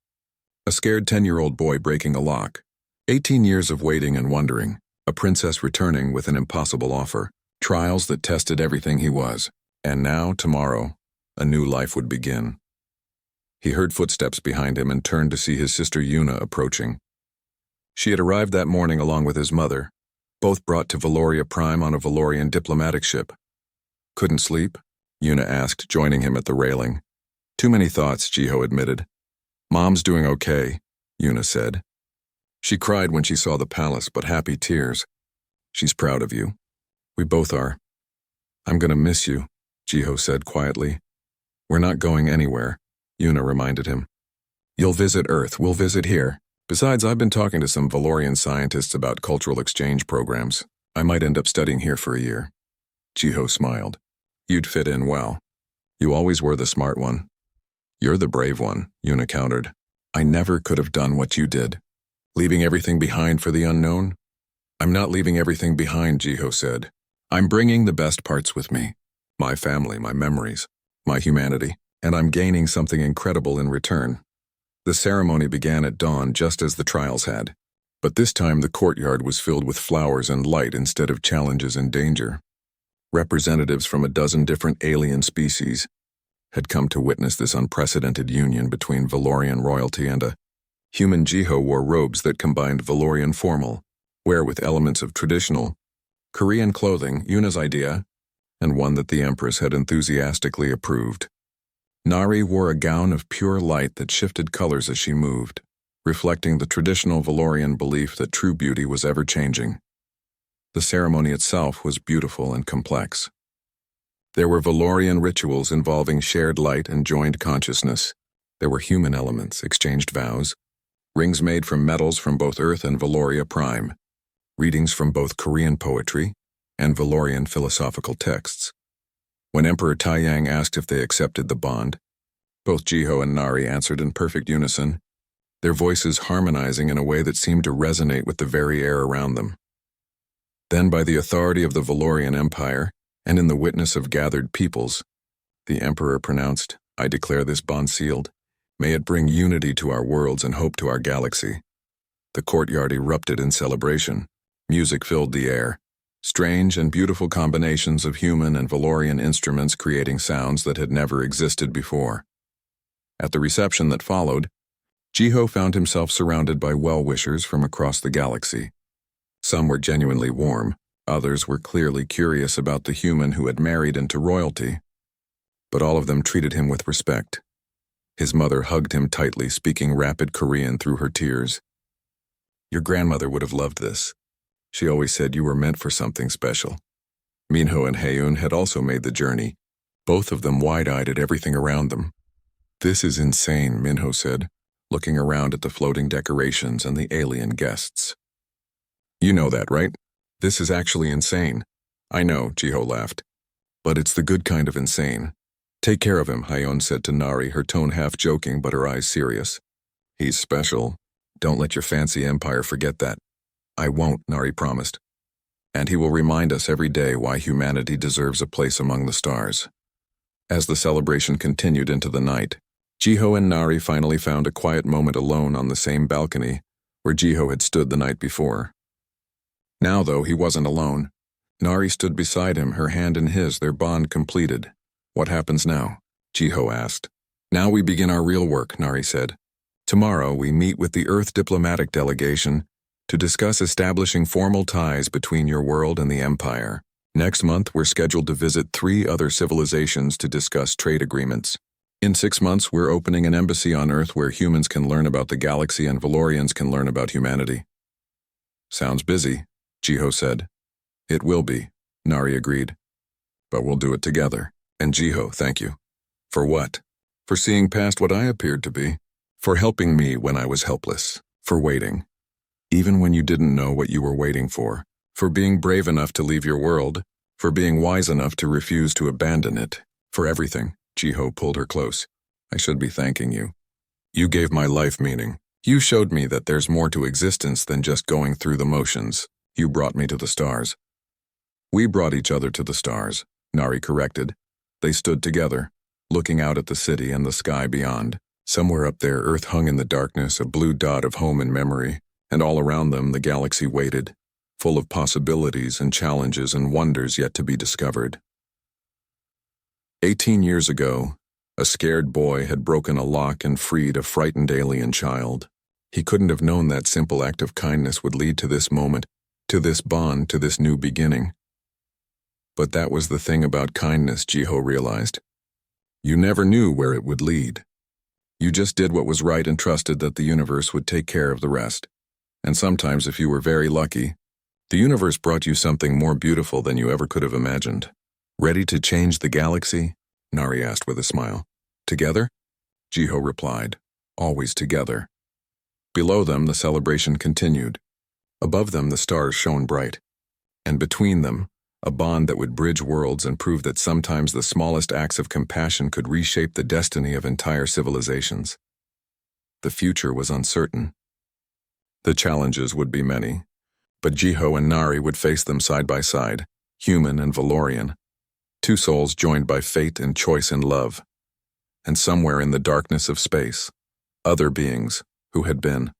S1: A scared 10-year-old boy breaking a lock. 18 years of waiting and wondering. A princess returning with an impossible offer. Trials that tested everything he was. And now, tomorrow, a new life would begin. He heard footsteps behind him and turned to see his sister Yuna approaching. She had arrived that morning along with his mother, both brought to Valoria Prime on a Valorian diplomatic ship. Couldn't sleep? Yuna asked, joining him at the railing. Too many thoughts, Jiho admitted. Mom's doing okay, Yuna said. She cried when she saw the palace, but happy tears. She's proud of you. We both are. I'm gonna miss you, Jiho said quietly. We're not going anywhere, Yuna reminded him. You'll visit Earth, we'll visit here. Besides, I've been talking to some Valorian scientists about cultural exchange programs. I might end up studying here for a year. Jiho smiled. You'd fit in well. You always were the smart one. You're the brave one, Yuna countered. I never could have done what you did. Leaving everything behind for the unknown? I'm not leaving everything behind, Jiho said. I'm bringing the best parts with me. My family, my memories, my humanity, and I'm gaining something incredible in return. The ceremony began at dawn just as the trials had. But this time the courtyard was filled with flowers and light instead of challenges and danger. Representatives from a dozen different alien species had come to witness this unprecedented union between Valorian royalty and a human. Jiho wore robes that combined Valorian formal wear with elements of traditional Korean clothing, Yuna's idea, and one that the Empress had enthusiastically approved. Nari wore a gown of pure light that shifted colors as she moved, reflecting the traditional Valorian belief that true beauty was ever-changing. The ceremony itself was beautiful and complex. There were Valorian rituals involving shared light and joined consciousness. There were human elements, exchanged vows, rings made from metals from both Earth and Valoria Prime, readings from both Korean poetry and Valorian philosophical texts. When Emperor Taiyang asked if they accepted the bond, both Jiho and Nari answered in perfect unison, their voices harmonizing in a way that seemed to resonate with the very air around them. Then, by the authority of the Valorian Empire, and in the witness of gathered peoples, the Emperor pronounced, I declare this bond sealed. May it bring unity to our worlds and hope to our galaxy. The courtyard erupted in celebration. Music filled the air. Strange and beautiful combinations of human and Valorian instruments creating sounds that had never existed before. At the reception that followed, Jiho found himself surrounded by well-wishers from across the galaxy. Some were genuinely warm, others were clearly curious about the human who had married into royalty. But all of them treated him with respect. His mother hugged him tightly, speaking rapid Korean through her tears. Your grandmother would have loved this. She always said you were meant for something special. Minho and Haeun had also made the journey, both of them wide-eyed at everything around them. This is insane, Minho said, looking around at the floating decorations and the alien guests. You know that, right? This is actually insane. I know, Jiho laughed. But it's the good kind of insane. Take care of him, Haeun said to Nari, her tone half joking but her eyes serious. He's special. Don't let your fancy empire forget that. I won't, Nari promised. And he will remind us every day why humanity deserves a place among the stars. As the celebration continued into the night, Jiho and Nari finally found a quiet moment alone on the same balcony where Jiho had stood the night before. Now, though, he wasn't alone. Nari stood beside him, her hand in his, their bond completed. What happens now? Jiho asked. Now we begin our real work, Nari said. Tomorrow we meet with the Earth diplomatic delegation to discuss establishing formal ties between your world and the Empire. Next month we're scheduled to visit 3 other civilizations to discuss trade agreements. In 6 months we're opening an embassy on Earth where humans can learn about the galaxy and Valorians can learn about humanity. Sounds busy, Jiho said. It will be, Nari agreed. But we'll do it together. And Jiho, thank you. For what? For seeing past what I appeared to be. For helping me when I was helpless. For waiting. Even when you didn't know what you were waiting for. For being brave enough to leave your world. For being wise enough to refuse to abandon it. For everything. Jiho pulled her close. I should be thanking you. You gave my life meaning. You showed me that there's more to existence than just going through the motions. You brought me to the stars. We brought each other to the stars, Nari corrected. They stood together, looking out at the city and the sky beyond. Somewhere up there, Earth hung in the darkness, a blue dot of home and memory, and all around them the galaxy waited, full of possibilities and challenges and wonders yet to be discovered. 18 years ago, a scared boy had broken a lock and freed a frightened alien child. He couldn't have known that simple act of kindness would lead to this moment, to this bond, to this new beginning. But that was the thing about kindness, Jiho realized. You never knew where it would lead. You just did what was right and trusted that the universe would take care of the rest. And sometimes, if you were very lucky, the universe brought you something more beautiful than you ever could have imagined. Ready to change the galaxy? Nari asked with a smile. Together? Jiho replied. Always together. Below them, the celebration continued. Above them, the stars shone bright. And between them, a bond that would bridge worlds and prove that sometimes the smallest acts of compassion could reshape the destiny of entire civilizations. The future was uncertain. The challenges would be many, but Jiho and Nari would face them side by side, human and Valorian, two souls joined by fate and choice and love. And somewhere in the darkness of space, other beings, who had been